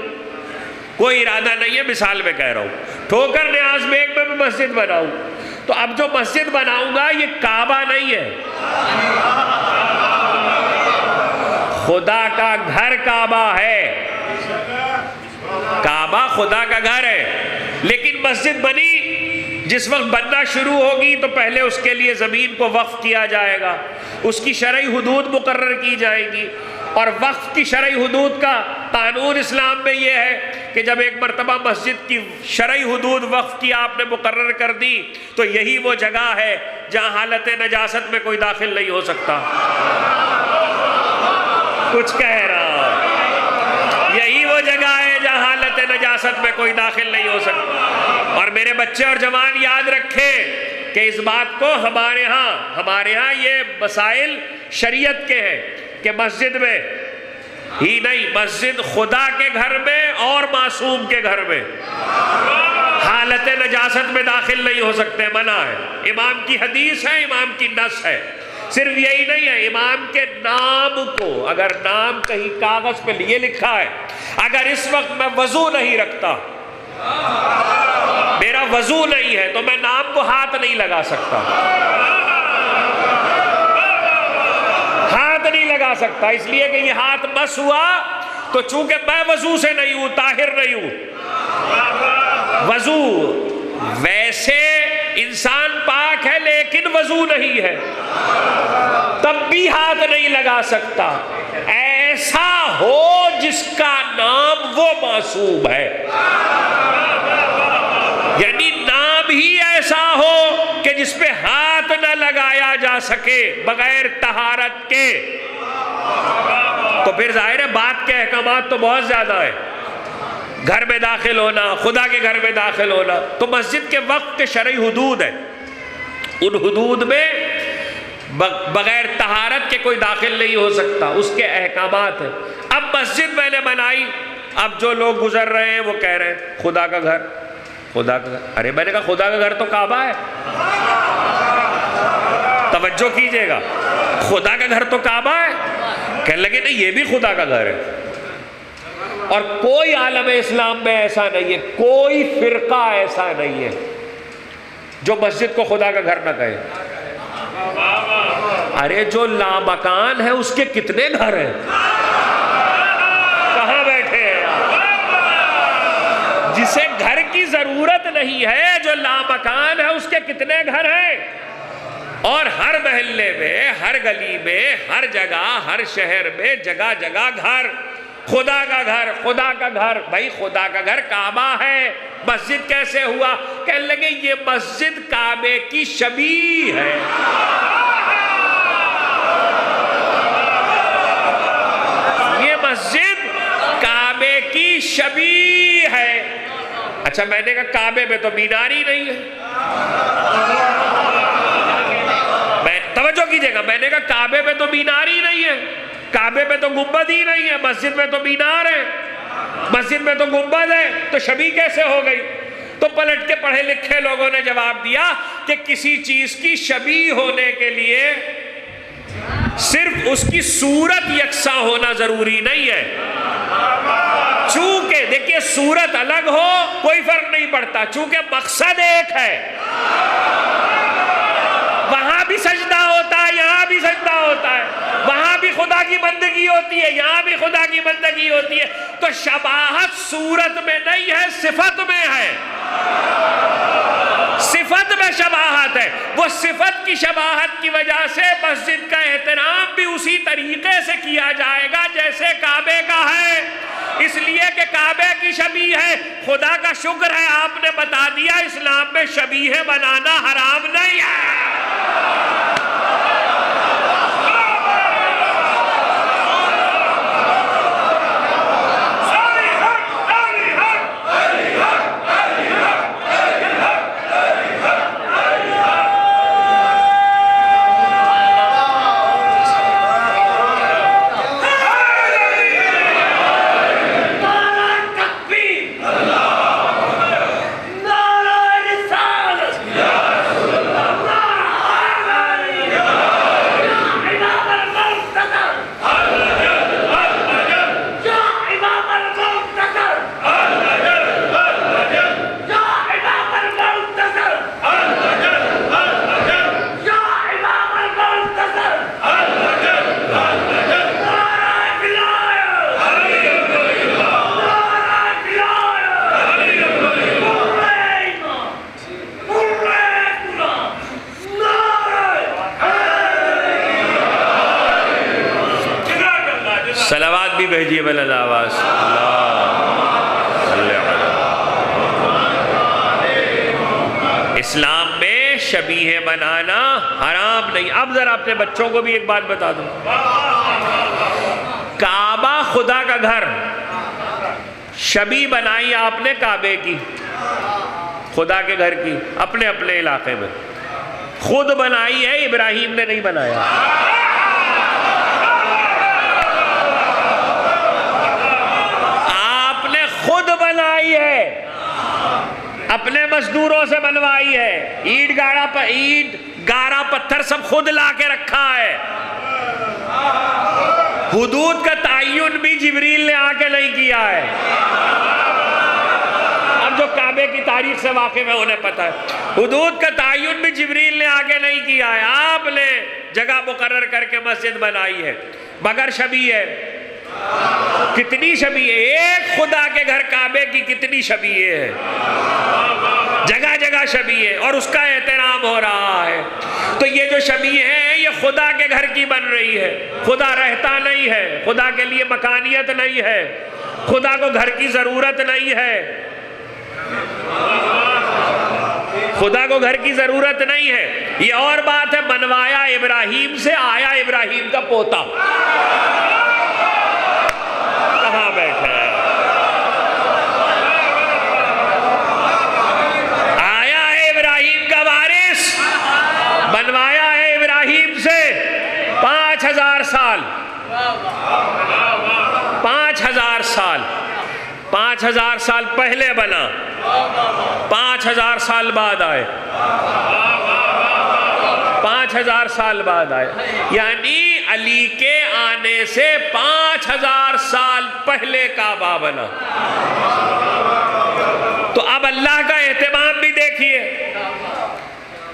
کوئی ارادہ نہیں ہے، مثال میں کہہ رہا ہوں. ٹھوکر نیاز بیگ میں مسجد بناؤں تو اب جو مسجد بناؤں گا یہ کعبہ نہیں ہے، خدا کا گھر کعبہ ہے. کعبہ خدا کا گھر ہے، لیکن مسجد بنی، جس وقت بننا شروع ہوگی تو پہلے اس کے لیے زمین کو وقف کیا جائے گا، اس کی شرعی حدود مقرر کی جائے گی. اور وقف کی شرعی حدود کا قانون اسلام میں یہ ہے کہ جب ایک مرتبہ مسجد کی شرعی حدود وقف کی آپ نے مقرر کر دی تو یہی وہ جگہ ہے جہاں حالت نجاست میں کوئی داخل نہیں ہو سکتا. کچھ کہہ رہا، یہی وہ جگہ ہے جہاں حالت نجاست میں کوئی داخل نہیں ہو سکتا. اور میرے بچے اور جوان یاد رکھیں کہ اس بات کو ہمارے ہاں یہ مسائل شریعت کے ہیں کہ مسجد میں ہی نہیں، مسجد خدا کے گھر میں اور معصوم کے گھر میں حالت نجاست میں داخل نہیں ہو سکتے، منع ہے. امام کی حدیث ہے، امام کی نص ہے. صرف یہی نہیں ہے، امام کے نام کو، اگر نام کہیں کاغذ پہ یہ لکھا ہے، اگر اس وقت میں وضو نہیں رکھتا، میرا وضو نہیں ہے، تو میں نام کو ہاتھ نہیں لگا سکتا، ہاتھ نہیں لگا سکتا. اس لیے کہ یہ ہاتھ مس ہوا تو چونکہ میں وضو سے نہیں ہوں، طاہر نہیں ہوں. وضو ویسے انسان پاک ہے لیکن وضو نہیں ہے، تب بھی ہاتھ نہیں لگا سکتا. ایسا ہو جس کا نام وہ معصوم ہے، یعنی نام ہی ایسا ہو کہ جس پہ ہاتھ نہ لگایا جا سکے بغیر طہارت کے، تو پھر ظاہر ہے بات کے احکامات تو بہت زیادہ ہے. گھر میں داخل ہونا، خدا کے گھر میں داخل ہونا، تو مسجد کے وقت کے شرعی حدود ہیں، ان حدود میں بغیر طہارت کے کوئی داخل نہیں ہو سکتا، اس کے احکامات ہیں. اب مسجد میں نے بنائی، اب جو لوگ گزر رہے ہیں وہ کہہ رہے ہیں خدا کا گھر، خدا کا گھر۔ ارے میں نے کہا خدا کا گھر تو کعبہ ہے، توجہ کیجئے گا، خدا کا گھر تو کعبہ ہے۔ کہنے لگے نہیں یہ بھی خدا کا گھر ہے۔ اور کوئی عالم اسلام میں ایسا نہیں ہے، کوئی فرقہ ایسا نہیں ہے جو مسجد کو خدا کا گھر نہ کہے۔ ارے جو لامکان ہے اس کے کتنے گھر ہیں، کہاں بیٹھے ہیں آپ؟ جسے گھر کی ضرورت نہیں ہے، جو لامکان ہے اس کے کتنے گھر ہیں؟ اور ہر محلے میں، ہر گلی میں، ہر جگہ، ہر شہر میں جگہ جگہ گھر، خدا کا گھر، خدا کا گھر۔ بھائی خدا کا گھر کعبہ ہے، مسجد کیسے ہوا؟ کہنے لگے یہ مسجد کعبے کی شبیہ ہے۔ یہ مسجد کعبے کی شبیہ ہے۔ اچھا میں نے کہا کعبے میں تو مینار ہی نہیں ہے۔ توجہ کیجئے گا، میں نے کہا کعبے میں تو مینار ہی نہیں ہے، کعبے میں تو گنبد ہی نہیں ہے، مسجد میں تو مینار ہے، مسجد میں تو گنبد ہے، تو شبیہ کیسے ہو گئی؟ تو پلٹ کے پڑھے لکھے لوگوں نے جواب دیا کہ کسی چیز کی شبیہ ہونے کے لیے صرف اس کی صورت یکساں ہونا ضروری نہیں ہے۔ چونکہ دیکھیے صورت الگ ہو کوئی فرق نہیں پڑتا، چونکہ مقصد ایک ہے۔ وہاں بھی سجدہ ہوتا ہے، یہاں بھی سجدہ ہوتا ہے، وہاں بھی خدا کی بندگی ہوتی ہے، یہاں بھی خدا کی بندگی ہوتی ہے۔ تو شباہت صورت میں نہیں ہے، صفت میں ہے، صفت میں شباہت ہے۔ وہ صفت کی شباہت کی وجہ سے مسجد کا احترام بھی اسی طریقے سے کیا جائے گا جیسے کعبے کا ہے، اس لیے کہ کعبے کی شبیہ ہے۔ خدا کا شکر ہے آپ نے بتا دیا اسلام میں شبیہ بنانا حرام نہیں ہے۔ صلوات بھی بھیجیے بلند آواز۔ اسلام میں شبیہ بنانا حرام نہیں۔ اب ذرا اپنے بچوں کو بھی ایک بات بتا دوں، کعبہ خدا کا گھر، شبیہ بنائی آپ نے کعبے کی، خدا کے گھر کی، اپنے اپنے علاقے میں خود بنائی ہے، ابراہیم نے نہیں بنایا۔ بنائی ہے، اپنے مزدوروں سے بنوائی ہے، اینٹ گارا پتھر سب خود لا کے رکھا ہے۔ حدود کا تعین بھی جبریل نے آ کے نہیں کیا ہے۔ اب جو کعبے کی تاریخ سے واقف ہے انہیں پتہ ہے، حدود کا تعین بھی جبریل نے آ کے نہیں کیا ہے، آپ نے جگہ مقرر کر کے مسجد بنائی ہے، مگر شبیہ ہے۔ کتنی شبیہ ہے، ایک خدا کے گھر کعبے کی کتنی شبیہ ہے، جگہ جگہ شبیہ ہے، اور اس کا احترام ہو رہا ہے۔ تو یہ جو شبیہ ہے یہ خدا کے گھر کی بن رہی ہے، خدا رہتا نہیں ہے، خدا کے لیے مکانیت نہیں ہے، خدا کو گھر کی ضرورت نہیں ہے، خدا کو گھر کی ضرورت نہیں ہے۔ یہ اور بات ہے بنوایا ابراہیم سے، آیا ابراہیم کا پوتا، کہاں بیٹھا ہے؟ آیا ہے ابراہیم کا وارث، بنوایا ہے ابراہیم سے 5000 سال، 5000 سال پہلے بنا، 5000 سال بعد آئے، 5000 سال بعد آئے، یعنی علی کے آنے سے 5000 سال پہلے کعبہ بنا۔ تو اب اللہ کا اہتمام بھی دیکھیے،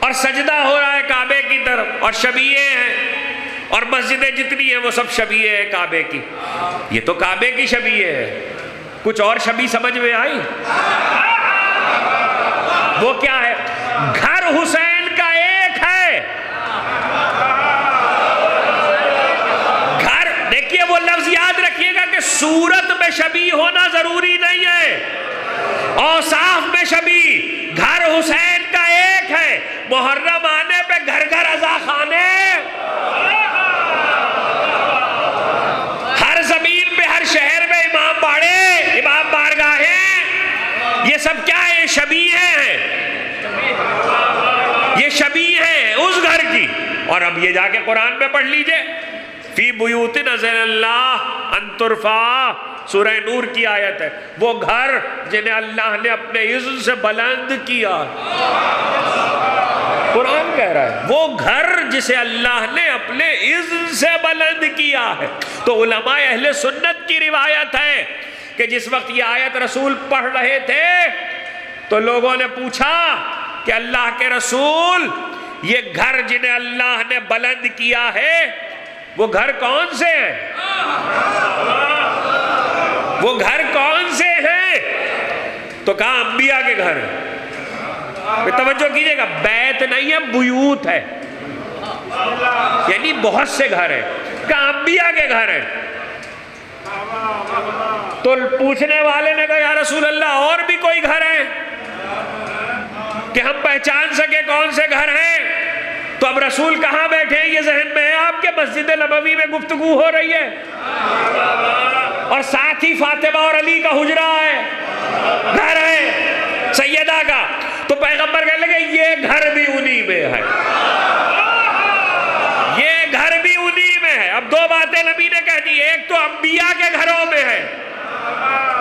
اور سجدہ ہو رہا ہے کعبے کی طرف، اور شبیہیں ہیں، اور مسجدیں جتنی ہیں وہ سب شبیہیں ہیں کعبے کی۔ یہ تو کعبے کی شبیہیں ہے، کچھ اور شبیہ سمجھ میں آئی؟ وہ کیا ہے؟ گھر حسین کا ایک ہے، گھر، دیکھیے وہ لفظ یاد رکھیے گا کہ صورت میں شبیہ ہونا ضروری نہیں ہے، اوصاف میں شبیہ۔ گھر حسین کا ایک ہے، محرم آنے پہ گھر گھر عزا خانے، ہر زمین پہ ہر شہر میں امام باڑے، امام بارگاہیں، یہ سب کیا ہے؟ شبیہ ہیں، یہ شبیہ ہیں اس گھر کی۔ اور اب یہ جا کے قرآن میں پڑھ لیجئے، فی بیوت اذن اللہ ان ترفع، سورہ نور کی آیت ہے، وہ گھر جنہیں اللہ نے اپنے اذن سے بلند کیا، قرآن کہہ رہا ہے وہ گھر جسے اللہ نے اپنے اذن سے بلند کیا ہے۔ تو علماء اہل سنت کی روایت ہے کہ جس وقت یہ آیت رسول پڑھ رہے تھے تو لوگوں نے پوچھا کہ اللہ کے رسول، یہ گھر جنہیں اللہ نے بلند کیا ہے وہ گھر کون سے ہیں؟ وہ گھر کون سے ہیں؟ تو کہا انبیاء کے گھر ہیں۔ توجہ کیجئے گا، بیت نہیں ہے، بیوت ہے، یعنی بہت سے گھر ہیں، کہا انبیاء کے گھر ہیں۔ تو پوچھنے والے نے کہا یا رسول اللہ اور بھی کوئی گھر ہے کہ ہم پہچان سکے کون سے گھر ہیں؟ تو اب رسول کہاں بیٹھے ہیں یہ ذہن میں ہے آپ کے؟ مسجد نبوی میں گفتگو ہو رہی ہے، اور ساتھ ہی فاطمہ اور علی کا حجرہ ہے، گھر ہے سیدہ کا۔ تو پیغمبر کہنے لگے یہ گھر بھی انہی میں ہے، یہ گھر بھی انہی میں ہے۔ اب دو باتیں نبی نے کہہ دی، ایک تو انبیاء کے گھروں میں ہے،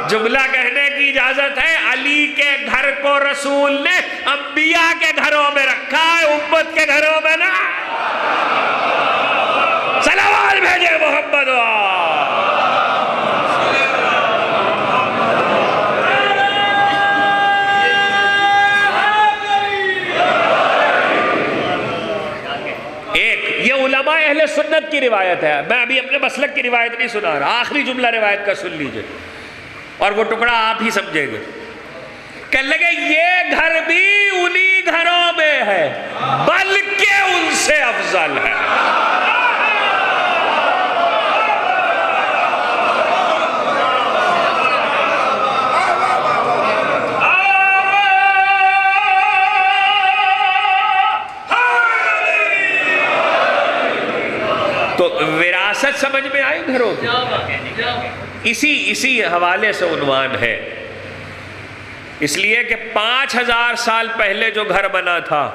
جملہ کہنے کی اجازت ہے، علی کے گھر کو رسول نے انبیاء کے گھروں میں رکھا ہے، امت کے گھروں میں نا۔ صلوات بھیجے محمد علماء اہل سنت کی روایت ہے، میں ابھی اپنے مسلک کی روایت نہیں سنا رہا، آخری جملہ روایت کا سن لیجئے اور وہ ٹکڑا آپ ہی سمجھیں گے۔ کہنے لگے یہ گھر بھی انہی گھروں میں ہے بلکہ ان سے افضل ہے۔ تو وراثت سمجھ میں آئی گھروں کی؟ اسی حوالے سے عنوان ہے، اس لیے کہ 5000 سال پہلے جو گھر بنا تھا،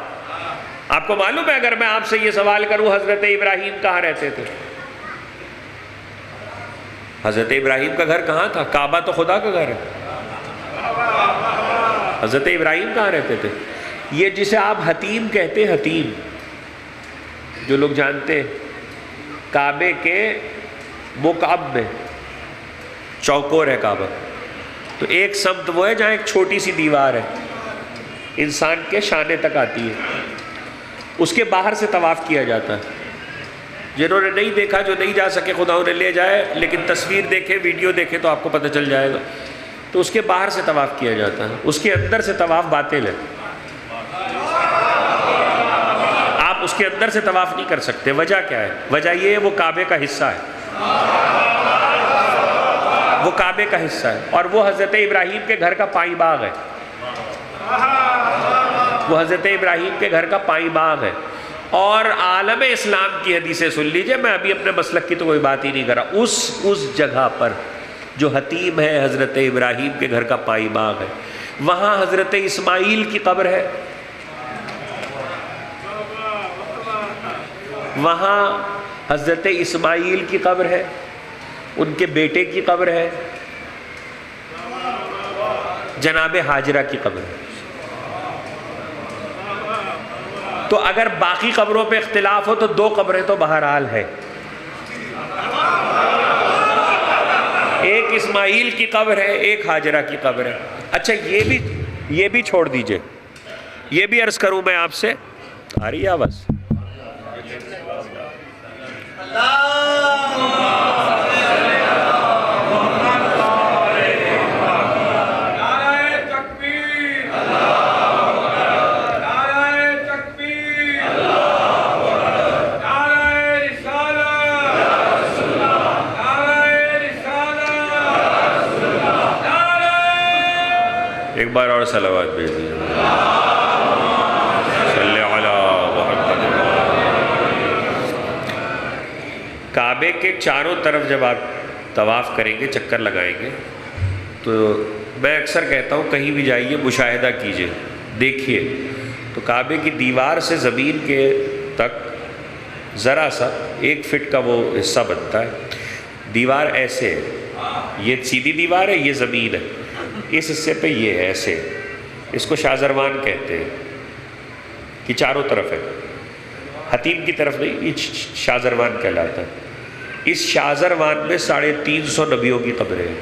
آپ کو معلوم ہے اگر میں آپ سے یہ سوال کروں حضرت ابراہیم کہاں رہتے تھے؟ حضرت ابراہیم کا گھر کہاں تھا؟ کعبہ تو خدا کا گھر ہے، حضرت ابراہیم کہاں رہتے تھے؟ یہ جسے آپ حتیم کہتے ہیں، حتیم جو لوگ جانتے ہیں، کعبے کے مکعب میں چوکور ہے کعبہ، تو ایک سمت وہ ہے جہاں ایک چھوٹی سی دیوار ہے، انسان کے شانے تک آتی ہے، اس کے باہر سے طواف کیا جاتا ہے۔ جنہوں نے نہیں دیکھا، جو نہیں جا سکے، خدا انہیں لے جائے، لیکن تصویر دیکھے، ویڈیو دیکھے تو آپ کو پتہ چل جائے گا۔ تو اس کے باہر سے طواف کیا جاتا ہے، اس کے اندر سے طواف باطل ہے، آپ اس کے اندر سے طواف نہیں کر سکتے۔ وجہ کیا ہے؟ وجہ یہ ہے وہ کعبے کا حصہ ہے، وہ کعبے کا حصہ ہے، اور وہ حضرت ابراہیم کے گھر کا پائی باغ ہے، وہ حضرت ابراہیم کے گھر کا پائی باغ ہے۔ اور عالم اسلام کی حدیثیں سن لیجئے، میں ابھی اپنے مسلک کی تو کوئی بات ہی نہیں کر رہا، اس جگہ پر جو حتیم ہے حضرت ابراہیم کے گھر کا پائی باغ ہے، وہاں حضرت اسماعیل کی قبر ہے، وہاں حضرت اسماعیل کی قبر ہے، ان کے بیٹے کی قبر ہے، جناب حاجرہ کی قبر ہے۔ تو اگر باقی قبروں پہ اختلاف ہو تو دو قبریں تو بہرحال ہے، ایک اسماعیل کی قبر ہے، ایک حاجرہ کی قبر ہے۔ اچھا یہ بھی چھوڑ دیجئے، یہ بھی عرض کروں میں آپ سے، آ رہی ہے آواز؟ ایک بار اور صلوات بھیج دیجیے، صلی علی محمد۔ کعبے کے چاروں طرف جب آپ طواف کریں گے، چکر لگائیں گے، تو میں اکثر کہتا ہوں کہیں بھی جائیے مشاہدہ کیجئے، دیکھیے تو کعبے کی دیوار سے زمین کے تک ذرا سا 1 فٹ کا وہ حصہ بنتا ہے، دیوار ایسے ہے، یہ سیدھی دیوار ہے، یہ زمین ہے، اس حصے پہ یہ ہے ایسے، اس کو شازروان کہتے ہیں کہ چاروں طرف ہے، حتیم کی طرف نہیں، یہ شازروان کہلاتا ہے۔ اس شازروان میں 350 نبیوں کی قبریں ہیں۔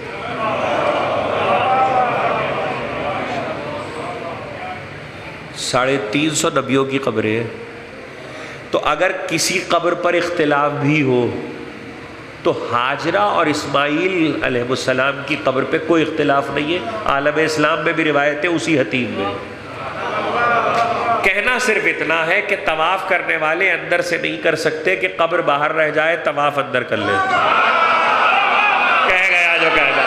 350 نبیوں کی قبریں ہیں۔ تو اگر کسی قبر پر اختلاف بھی ہو تو حاجرہ اور اسماعیل علیہ السلام کی قبر پہ کوئی اختلاف نہیں ہے، عالم اسلام میں بھی روایتیں اسی حتیم میں۔ کہنا صرف اتنا ہے کہ طواف کرنے والے اندر سے نہیں کر سکتے کہ قبر باہر رہ جائے، طواف اندر کر لے۔ کہہ گیا جو کہہ گیا۔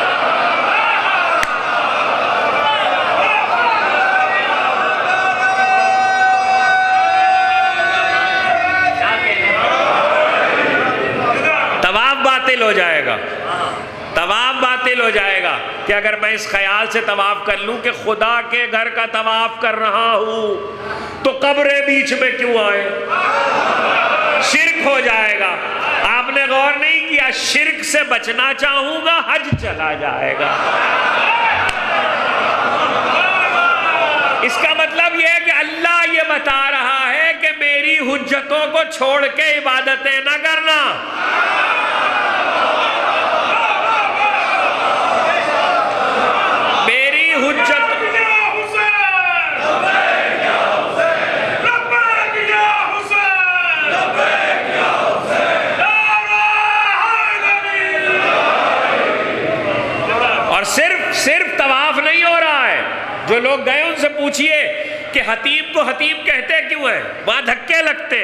ہو جائے گا، طواف باطل ہو جائے گا کہ اگر میں اس خیال سے طواف کر لوں کہ خدا کے گھر کا طواف کر رہا ہوں تو قبریں بیچ میں کیوں آئے، شرک ہو جائے گا۔ آپ نے غور نہیں کیا، شرک سے بچنا چاہوں گا حج چلا جائے گا۔ اس کا مطلب یہ ہے کہ اللہ یہ بتا رہا ہے کہ میری حجتوں کو چھوڑ کے عبادتیں نہ کرنا۔ صرف طواف نہیں ہو رہا ہے، جو لوگ گئے ان سے پوچھئے کہ حتیم کو حتیم کہتے کیوں ہیں، وہاں دھکے لگتے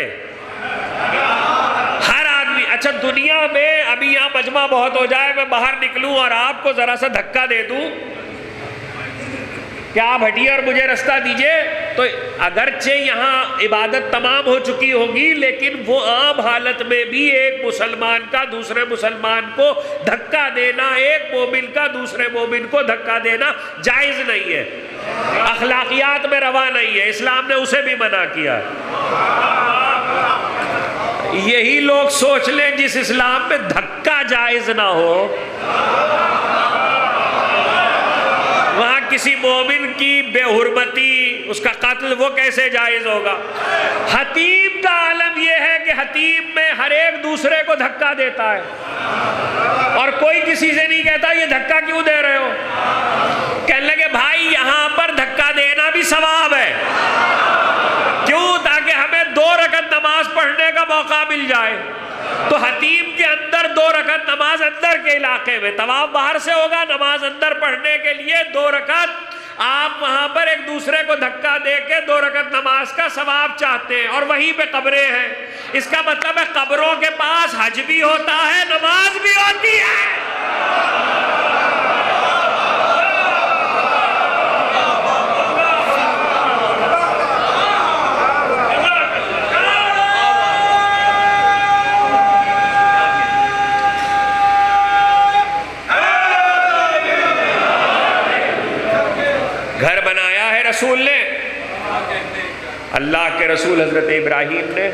ہر آدمی۔ اچھا دنیا میں ابھی یہاں مجمع بہت ہو جائے، میں باہر نکلوں اور آپ کو ذرا سا دھکا دے دوں کہ آپ ہٹیے اور مجھے رستہ دیجئے، تو اگرچہ یہاں عبادت تمام ہو چکی ہوگی لیکن وہ عام حالت میں بھی ایک مسلمان کا دوسرے مسلمان کو دھکا دینا، ایک مومن کا دوسرے مومن کو دھکا دینا جائز نہیں ہے، اخلاقیات میں روا نہیں ہے، اسلام نے اسے بھی منع کیا ہے۔ یہی لوگ سوچ لیں جس اسلام میں دھکا جائز نہ ہو، وہاں کسی مومن کی بے حرمتی، اس کا قتل، وہ کیسے جائز ہوگا؟ حتیم کا عالم یہ ہے کہ حتیم میں ہر ایک دوسرے کو دھکا دیتا ہے اور کوئی کسی سے نہیں کہتا یہ دھکا کیوں دے رہے ہو، کہنے لگے بھائی یہاں پر دھکا دینا بھی ثواب ہے، کیوں؟ تاکہ ہمیں 2 رکعت نماز پڑھنے کا موقع مل جائے۔ تو حتیم کے اندر 2 رکعت نماز اندر کے علاقے میں، طواف باہر سے ہوگا، نماز اندر پڑھنے کے لیے 2 رکعت آپ وہاں پر ایک دوسرے کو دھکا دے کے 2 رکعت نماز کا ثواب چاہتے ہیں، اور وہیں پہ قبریں ہیں۔ اس کا مطلب ہے قبروں کے پاس حج بھی ہوتا ہے، نماز بھی ہوتی ہے۔ گھر بنایا ہے رسول نے، اللہ کے رسول حضرت ابراہیم نے،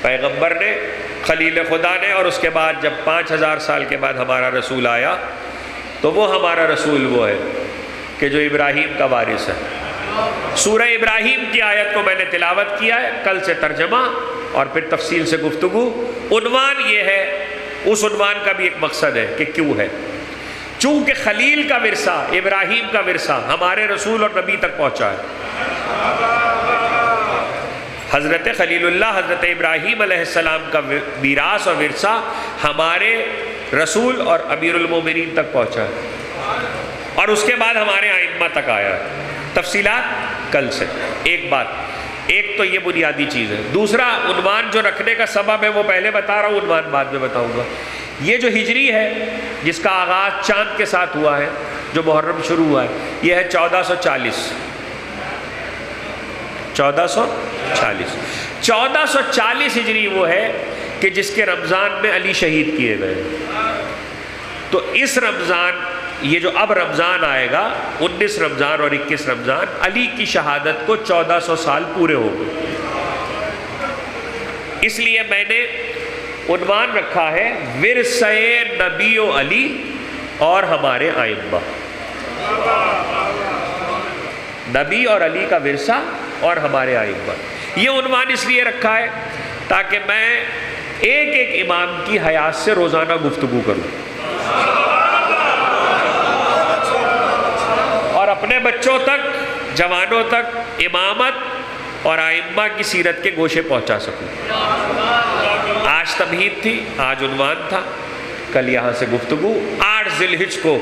پیغمبر نے، خلیل خدا نے، اور اس کے بعد جب 5000 سال کے بعد ہمارا رسول آیا تو وہ ہمارا رسول وہ ہے کہ جو ابراہیم کا وارث ہے۔ سورہ ابراہیم کی آیت کو میں نے تلاوت کیا ہے، کل سے ترجمہ اور پھر تفصیل سے گفتگو۔ عنوان یہ ہے، اس عنوان کا بھی ایک مقصد ہے کہ کیوں ہے۔ چونکہ خلیل کا ورثہ، ابراہیم کا ورثہ ہمارے رسول اور نبی تک پہنچا ہے۔ حضرت خلیل اللہ، حضرت ابراہیم علیہ السلام کا میراث اور ورثہ ہمارے رسول اور امیر المومنین تک پہنچا ہے، اور اس کے بعد ہمارے ائمہ تک آیا ہے۔ تفصیلات کل سے۔ ایک بات، ایک تو یہ بنیادی چیز ہے۔ دوسرا، عنوان جو رکھنے کا سبب ہے وہ پہلے بتا رہا ہوں، عنوان بعد میں بتاؤں گا۔ یہ جو ہجری ہے جس کا آغاز چاند کے ساتھ ہوا ہے، جو محرم شروع ہوا ہے، یہ ہے 1440۔ 1440 ہجری وہ ہے کہ جس کے رمضان میں علی شہید کیے گئے۔ تو اس رمضان، یہ جو اب رمضان آئے گا، 19 رمضان اور 21 رمضان، علی کی شہادت کو 1400 سال پورے ہو گئے۔ اس لیے میں نے عنوان رکھا ہے ورثہ نبی و علی اور ہمارے ائمہ۔ نبی اور علی کا ورثہ اور ہمارے ائمہ۔ یہ عنوان اس لیے رکھا ہے تاکہ میں ایک ایک امام کی حیات سے روزانہ گفتگو کروں، اور اپنے بچوں تک، جوانوں تک امامت اور ائمہ کی سیرت کے گوشے پہنچا سکوں۔ آج تمہید تھی، آج عنوان تھا، کل یہاں سے گفتگو۔ 8 ذی الحجہ کو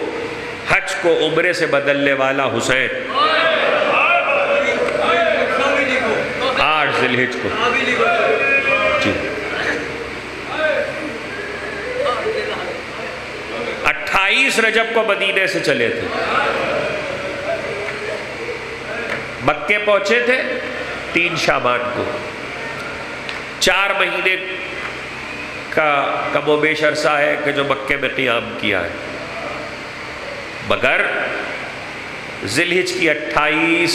حج کو عمرے سے بدلنے والا حسین، 8 ذی الحجہ کو جی 28 رجب کو مدینے سے چلے تھے، مکے پہنچے تھے 3 شعبان کو۔ 4 مہینے کا کم و بیش عرصہ ہے کہ جو مکے میں قیام کیا ہے، مگر ذی الحجہ کی 28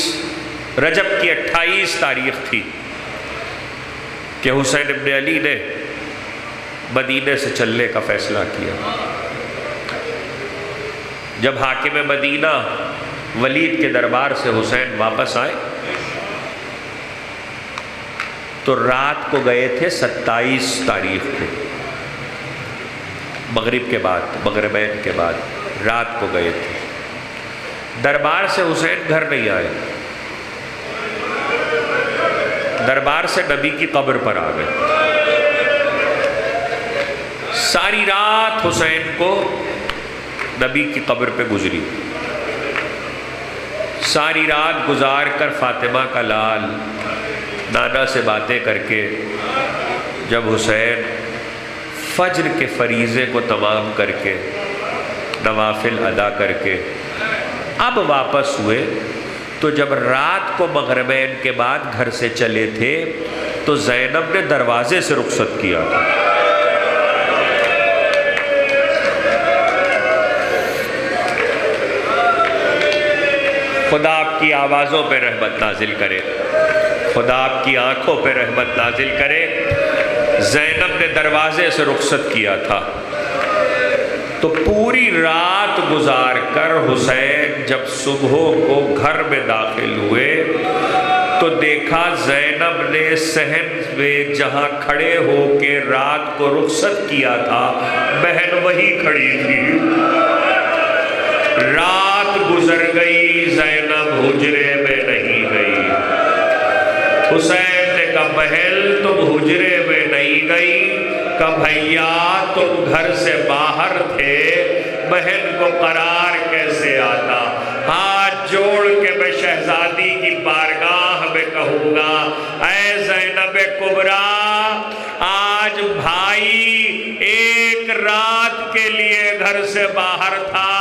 رجب کی 28 تاریخ تھی کہ حسین ابن علی نے مدینے سے چلنے کا فیصلہ کیا۔ جب حاکم مدینہ ولید کے دربار سے حسین واپس آئے تو رات کو گئے تھے 27 تاریخ کو، مغرب کے بعد، مغربین کے بعد رات کو گئے تھے۔ دربار سے حسین گھر نہیں آئے، دربار سے نبی کی قبر پر آ گئے۔ ساری رات حسین کو نبی کی قبر پہ گزری، ساری رات گزار کر فاطمہ کا لال نانا سے باتیں کر کے جب حسین فجر کے فریضے کو تمام کر کے، نوافل ادا کر کے اب واپس ہوئے، تو جب رات کو مغربین کے بعد گھر سے چلے تھے تو زینب نے دروازے سے رخصت کیا تھا۔ خدا آپ کی آوازوں پہ رحمت نازل کرے، خدا آپ کی آنکھوں پہ رحمت نازل کرے۔ زینب نے دروازے سے رخصت کیا تھا، تو پوری رات گزار کر حسین جب صبح کو گھر میں داخل ہوئے تو دیکھا زینب نے صحن میں جہاں کھڑے ہو کے رات کو رخصت کیا تھا، بہن وہی کھڑی تھی۔ رات گزر گئی، زینب حجرے میں نہیں گئی۔ حسین نے کہا بہن تم حجرے میں نہیں گئی، کہا بھیا تم گھر سے باہر تھے، بہن کو قرار کیسے آتا؟ ہاتھ جوڑ کے میں شہزادی کی بارگاہ میں کہوں گا، اے زینب کبریٰ، آج بھائی ایک رات کے لیے گھر سے باہر تھا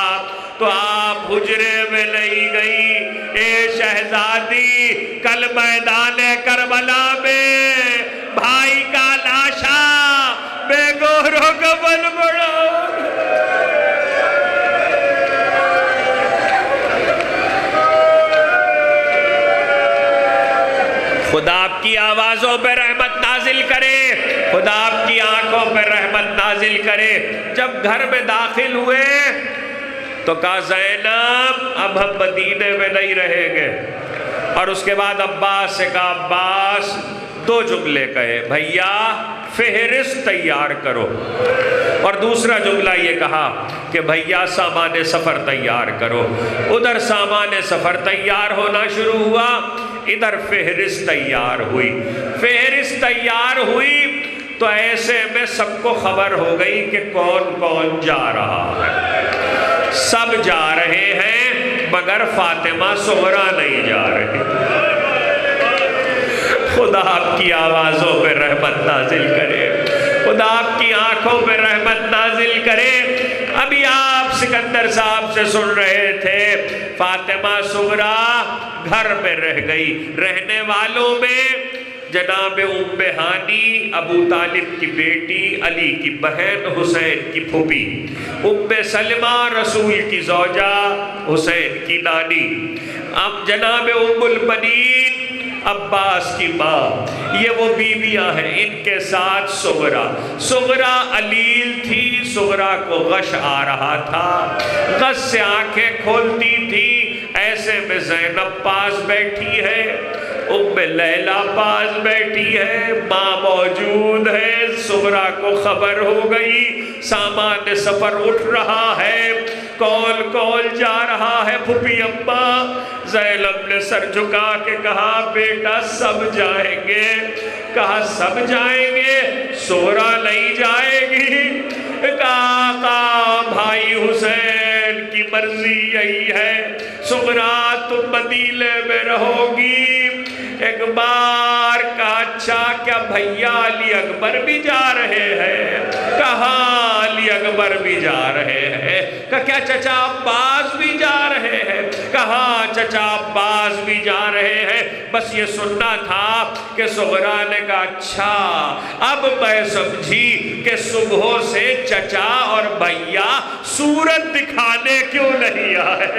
تو آپ حجرے میں نہیں گئی۔ اے شہزادی، کل میدان کربلا میں بھائی کا لاشا بے گوہروں کا بل بڑا۔ خدا آپ کی آوازوں پہ رحمت نازل کرے، خدا آپ کی آنکھوں پہ رحمت نازل کرے۔ جب گھر میں داخل ہوئے تو کہا زینب اب ہم مدینے میں نہیں رہیں گے. اور اس کے بعد عباس سے کہا عباس 2 جملے کہے, بھیا فہرست تیار کرو, اور دوسرا جملہ یہ کہا کہ بھیا سامان سفر تیار کرو. ادھر سامان سفر تیار ہونا شروع ہوا, ادھر فہرست تیار ہوئی. فہرست تیار ہوئی تو ایسے میں سب کو خبر ہو گئی کہ کون کون جا رہا ہے. سب جا رہے ہیں مگر فاطمہ صغرا نہیں جا رہی. خدا آپ کی آوازوں پہ رحمت نازل کرے, خدا آپ کی آنکھوں پہ رحمت نازل کرے. ابھی آپ سکندر صاحب سے سن رہے تھے فاطمہ صغرا گھر میں رہ گئی. رہنے والوں میں جناب ام ہانی ابو طالب کی بیٹی, علی کی بہن, حسین کی پھوپھی, ام سلمہ رسول کی زوجہ, حسین کی نانی, اب جناب ام البنین عباس کی ماں. یہ وہ بیویاں ہیں. ان کے ساتھ صغرا. صغرا علیل تھی, صغرا کو غش آ رہا تھا, غش سے آنکھیں کھولتی تھی. ایسے میں زینب پاس بیٹھی ہے, ام لیلہ پاس بیٹھی ہے, ماں موجود ہے. صغرا کو خبر ہو گئی سامان سفر اٹھ رہا ہے, کون کون جا رہا ہے. پھوپھی اماں زینب نے سر جھکا کے کہا بیٹا سب جائیں گے. کہا سب جائیں گے, صغرا نہیں جائے گی. کہا آقا بھائی حسین کی مرضی یہی ہے, صغرا تم مدینے میں رہو گی. ایک بار کہا اچھا کیا بھیا علی اکبر بھی جا رہے ہیں؟ کہا علی اکبر بھی جا رہے ہیں. کہا کیا چچا عباس بھی جا رہے ہیں؟ کہا چچا عباس بھی جا رہے ہیں. بس یہ سننا تھا کہ صغرا نے کہا اچھا اب میں سمجھی کہ صبح سے چچا اور بھیا صورت دکھانے کیوں نہیں آئے.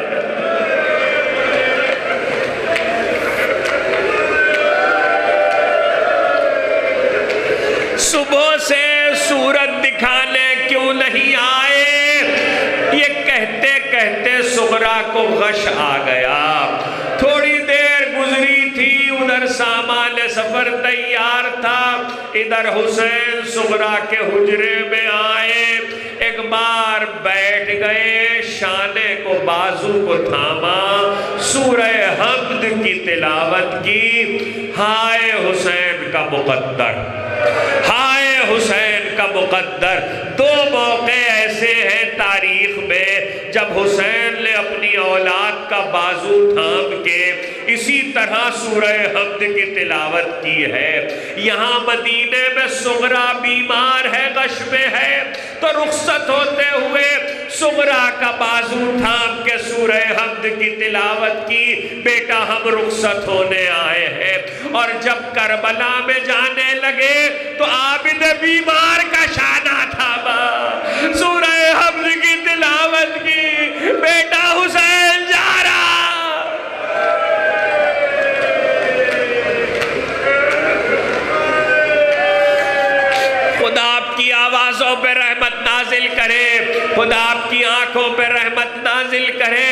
صبح سے صورت دکھانے کیوں نہیں آئے. یہ کہتے کہتے صغرا کو غش آ گیا. تھوڑی دیر گزری تھی, ادھر سامان سفر تیار تھا, ادھر حسین صغرا کے حجرے میں آئے. ایک بار بیٹھ گئے, شانے کو بازو کو تھاما, سورہ حمد کی تلاوت کی. ہائے حسین کا مقدر, ہائے حسین کا مقدر. 2 موقع ایسے ہیں تاریخ میں جب حسین نے اپنی اولاد کا بازو تھام کے اسی طرح سورہ حمد کی تلاوت کی ہے. یہاں مدینے میں صغرا بیمار ہے, غش میں ہے, تو رخصت ہوتے ہوئے صغرا کا بازو تھام کے سورہ حمد کی تلاوت کی. بیٹا ہم رخصت ہونے آئے ہیں. اور جب کربلا میں جانے لگے تو عابد بیمار کا شانہ تھاما, سورہ حمد کی تلاوت کی. بیٹا حسین جا رہا. خدا آپ کی آوازوں پہ رحمت نازل کرے, خدا آپ کی آنکھوں پہ رحمت نازل کرے.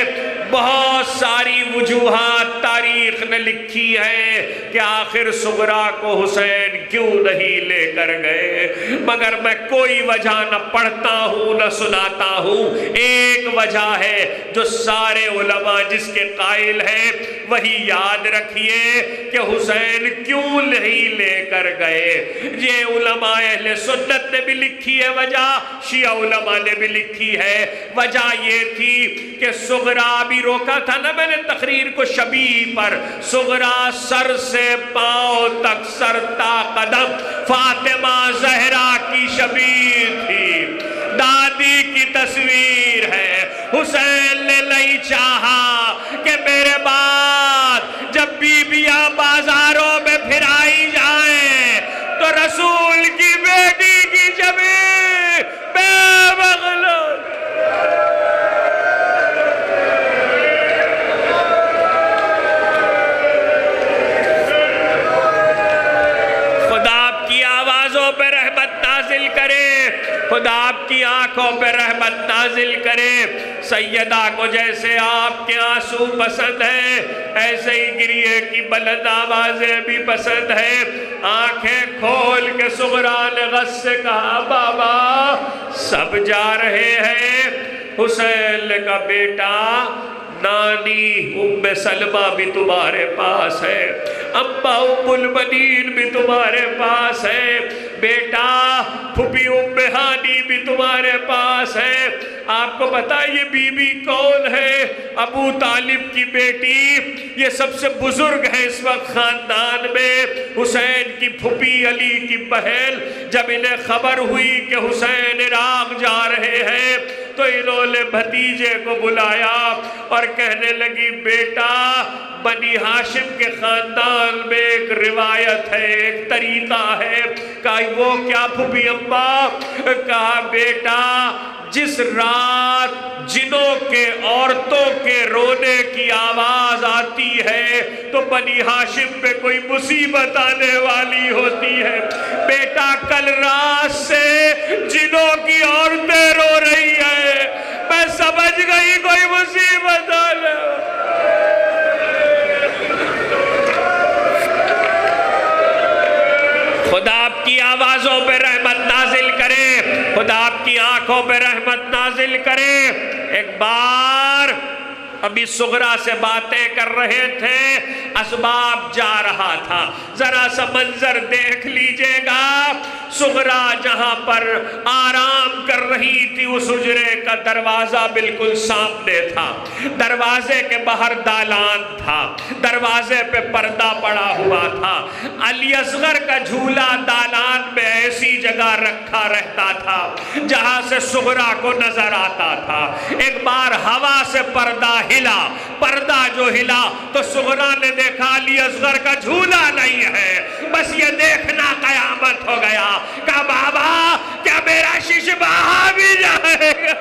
بہت ساری وجوہات تاریخ نے لکھی ہے کہ آخر صغرا کو حسین کیوں نہیں لے کر گئے, مگر میں کوئی وجہ نہ پڑھتا ہوں نہ سناتا ہوں. ایک وجہ ہے جو سارے علماء جس کے قائل ہیں وہی یاد رکھیے کہ حسین کیوں نہیں لے کر گئے. یہ علماء اہل سنت نے بھی لکھی ہے وجہ, شیعہ علماء نے بھی لکھی ہے. وجہ یہ تھی کہ صغرا بھی روکا تھا نا میں نے تقریر کو شبیہ پر. صغرا سر سے پاؤں تک, سر تا قدم فاطمہ زہرا کی شبیہ تھی, دادی کی تصویر ہے. حسین نے نہیں چاہا کہ میرے بعد جب بیویاں بازاروں میں پھرائی جائیں تو رسول کی بیٹی کی شبیہ بے مغلوب. خدا آپ کی آنکھوں پہ رحمت نازل کرے. سیدہ کو جیسے آپ کے آنسو پسند ہے ایسے ہی گریے کی بلند آوازیں بھی پسند ہے۔ آنکھیں کھول کے صغرا نے غص سے کہا بابا سب جا رہے ہیں، حسین نے کہا بیٹا نانی ام سلمہ بھی تمہارے پاس ہے، اماں ام المنین بھی تمہارے پاس ہے، بیٹا پھپھی ام ہانی بھی تمہارے پاس ہے۔ آپ کو پتا یہ بی بی کون ہے؟ ابو طالب کی بیٹی، یہ سب سے بزرگ ہے اس وقت خاندان میں، حسین کی پھپھی علی کی بہن۔ جب انہیں خبر ہوئی کہ حسین عراق جا رہے ہیں تو انہوں نے بھتیجے کو بلایا اور کہنے لگی بیٹا بنی ہاشم کے خاندان میں ایک روایت ہے، ایک طریقہ ہے۔ کہا وہ کیا پھپھی اماں؟ کہا بیٹا جس رات جنوں کے عورتوں کے رونے کی آواز آتی ہے تو بنی ہاشم پہ کوئی مصیبت آنے والی ہوتی ہے۔ بیٹا کل رات سے جنوں کی عورتیں رو رہی ہیں، میں سمجھ گئی کوئی مصیبت آنے والی۔ خدا آپ کی آوازوں پہ رحمت نازل کرے، خدا آپ کی آنکھوں پہ رحمت نازل کرے۔ ایک بار ابھی صغرا سے باتیں کر رہے تھے، اسباب جا رہا تھا، ذرا سا منظر دیکھ لیجئے گا۔ صغرا جہاں پر آرام کر رہی تھی اس حجرے کا دروازہ بالکل سامنے تھا، دروازے کے باہر دالان تھا، دروازے پہ پردہ پڑا ہوا تھا۔ علی اصغر کا جھولا دالان میں ایسی جگہ رکھا رہتا تھا جہاں سے صغرا کو نظر آتا تھا۔ ایک بار ہوا سے پردہ ہلا، پردہ جو ہلا تو صغرا نے دیکھا علی اصغر کا جھولا نہیں ہے، بس یہ دیکھنا قیامت ہو گیا۔ کہا بابا کیا میرا ششبہ بھی جائے گا؟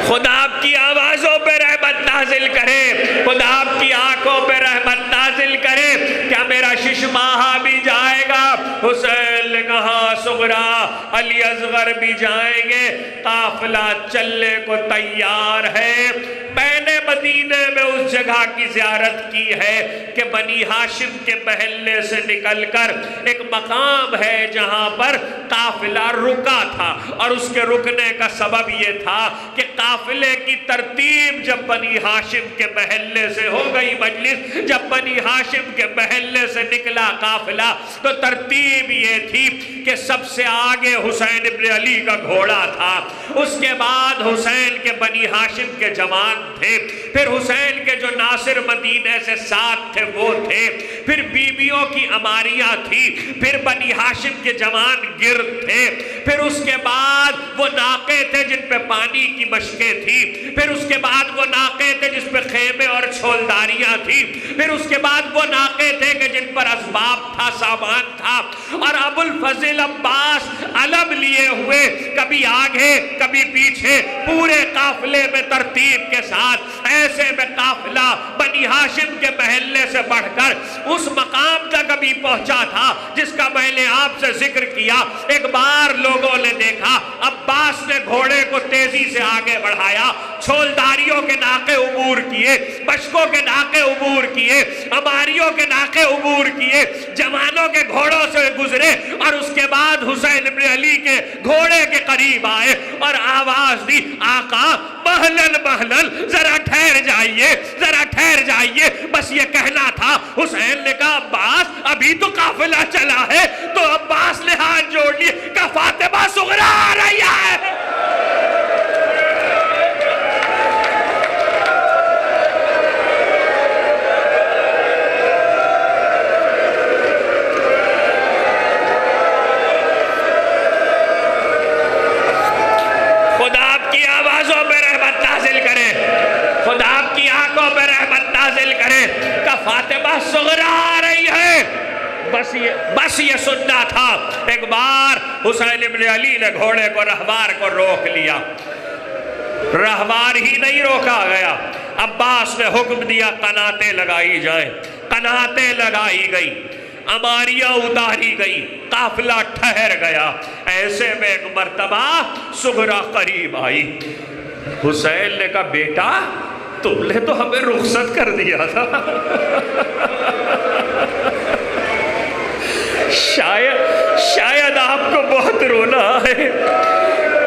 خدا آپ کی آوازوں پہ رحمت نازل کرے، خدا آپ کی آنکھوں پہ رحمت نازل کرے۔ کیا میرا ششماہ بھی جائے گا؟ حسین نے کہا صغرا علی اصغر بھی جائیں گے، قافلہ چلنے کو تیار ہے۔ میں نے مدینے میں اس جگہ کی زیارت کی ہے کہ بنی ہاشم کے محلے سے نکل کر ایک مقام ہے جہاں پر قافلہ رکا تھا، اور اس کے رکنے کا سبب یہ تھا کہ قافلے کی ترتیب جب بنی ہاشم کے محلے سے ہو گئی مجلس، جب بنی ہاشم کے محلے سے نکلا قافلہ تو ترتیب یہ تھی کہ سب سے آگے حسین ابن علی کا گھوڑا تھا، اس کے بعد حسین کے بنی ہاشم کے جوان تھے، پھر حسین کے جو ناصر مدینے سے ساتھ تھے وہ تھے، پھر بیویوں کی عماریاں تھی، پھر بنی ہاشم کے جوان گرد تھے، پھر اس کے بعد وہ ناقے تھے جن پہ پانی کی مشکیں تھی، پھر اس کے بعد وہ ناقے تھے جس پہ خیمے اور چھولداریاں تھی، پھر اس کے بعد وہ ناقے تھے کہ جن پر اسباب تھا، سامان تھا، اور ابو الفضل عباس علم لیے ہوئے کبھی آگے کبھی پیچھے پورے قافلے میں ترتیب کے ساتھ ایسے میں قافلہ بنی ہاشم کے محلے سے بڑھ کر اس مقام تک ابھی پہنچا تھا جس کا میں نے آپ سے ذکر کیا۔ ایک بار لوگوں نے دیکھا عباس نے گھوڑے کو تیزی سے آگے بڑھایا، چھولداریوں کے ناقے عبور کیے، بشکوں کے ناقے عبور کیے، عماریوں کے ناقے عبور کیے، جوانوں کے گھوڑوں سے گزرے، اور اس کے بعد حسین ابن علی کے گھوڑے کے قریب آئے اور آواز دی آقا محلن محلن ذرا ٹھہر جائیے، ذرا ٹھہر جائیے، بس یہ کہنا تھا۔ حسین نے کہا عباس ابھی تو قافلہ چلا ہے، تو عباس نے ہاتھ جوڑ لیے، کہا فاطمہ صغرا آ رہی ہے۔ خدا آپ کی آوازوں پہ رحمت نازل کرے، خدا آپ کی آنکھوں پہ رحمت نازل کرے کہ فاطمہ صغرا آ رہی ہے۔ بس یہ سننا تھا۔ ایک بار حسین ابن علی نے گھوڑے کو رہوار کو روک لیا، رہوار ہی نہیں روکا گیا، عباس نے حکم دیا قناتیں لگائی جائیں، قناتیں لگائی گئی۔ اماریاں اتاری گئی، قافلہ ٹھہر گیا۔ ایسے میں ایک مرتبہ سغرا قریب آئی۔ حسین نے کہا بیٹا تم نے تو ہمیں رخصت کر دیا تھا۔ شاید آپ کو بہت رونا ہے،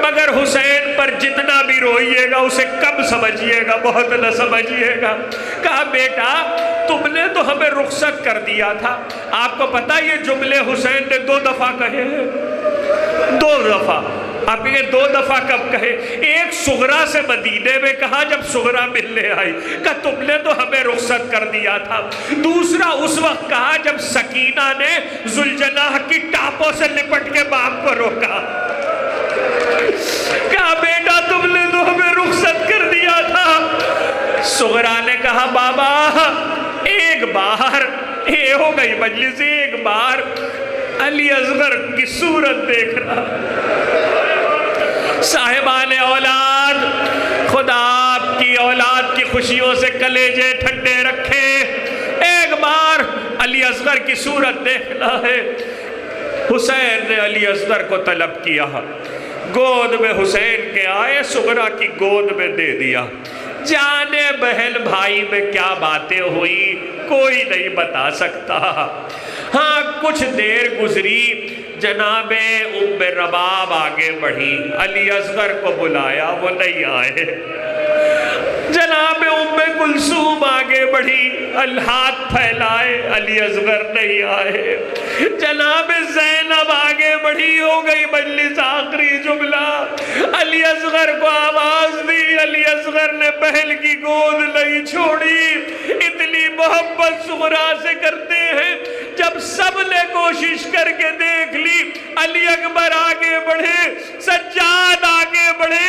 مگر حسین پر جتنا بھی روئیے گا اسے کم سمجھیے گا، بہت نہ سمجھیے گا۔ کہا بیٹا تم نے تو ہمیں رخصت کر دیا تھا۔ آپ کو پتا یہ جملے حسین نے 2 دفعہ کہے ہیں، 2 دفعہ۔ آپ یہ 2 دفعہ کب کہے؟ ایک سغرا سے مدینے میں کہا جب سغرا ملنے آئی، کہا تم نے تو ہمیں رخصت کر دیا تھا۔ دوسرا اس وقت کہا جب سکینہ نے ذوالجناح کی ٹاپوں سے لپٹ کے باپ کو روکا، کہا بیٹا تم نے تو ہمیں رخصت کر دیا تھا۔ سغرا نے کہا بابا ایک بار، یہ ہو گئی مجلس، ایک بار علی اصغر کی صورت دیکھ رہا۔ صاحبان اولاد، خدا آپ کی اولاد کی خوشیوں سے کلیجے ٹھنڈے رکھے، ایک بار علی اصغر کی صورت دیکھنا ہے۔ حسین نے علی اصغر کو طلب کیا، گود میں حسین کے آئے، سغرا کی گود میں دے دیا۔ جانے بہن بھائی میں کیا باتیں ہوئی کوئی نہیں بتا سکتا۔ ہاں کچھ دیر گزری، جناب ام رباب آگے بڑھی، علی اصغر کو بلایا، وہ نہیں آئے۔ جناب ام کلثوم آگے بڑھی، ہاتھ پھیلائے، علی اصغر نہیں آئے۔ جناب زینب آگے بڑھی، ہو گئی مجلس، آخری جملہ، علی اصغر کو آواز دی، علی اصغر نے بہن کی گود نہیں چھوڑی۔ اتنی محبت سغرا سے کرتے ہیں، جب سب نے کوشش کر کے دیکھ لی، علی اکبر آگے بڑھے، سجاد آگے بڑھے،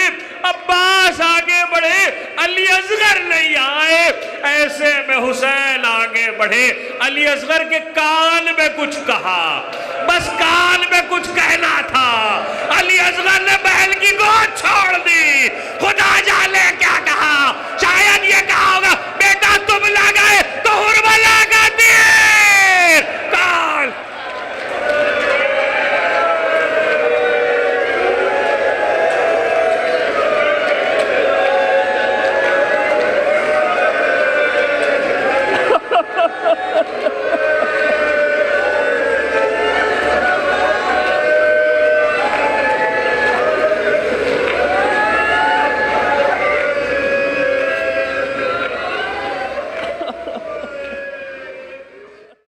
عباس آگے بڑھے، علی اصغر نہیں آئے۔ ایسے میں حسین آگے بڑھے، علی اصغر کے کان میں کچھ کہا، بس کان میں کچھ کہنا تھا، علی اصغر نے بہن کی گود چھوڑ دی۔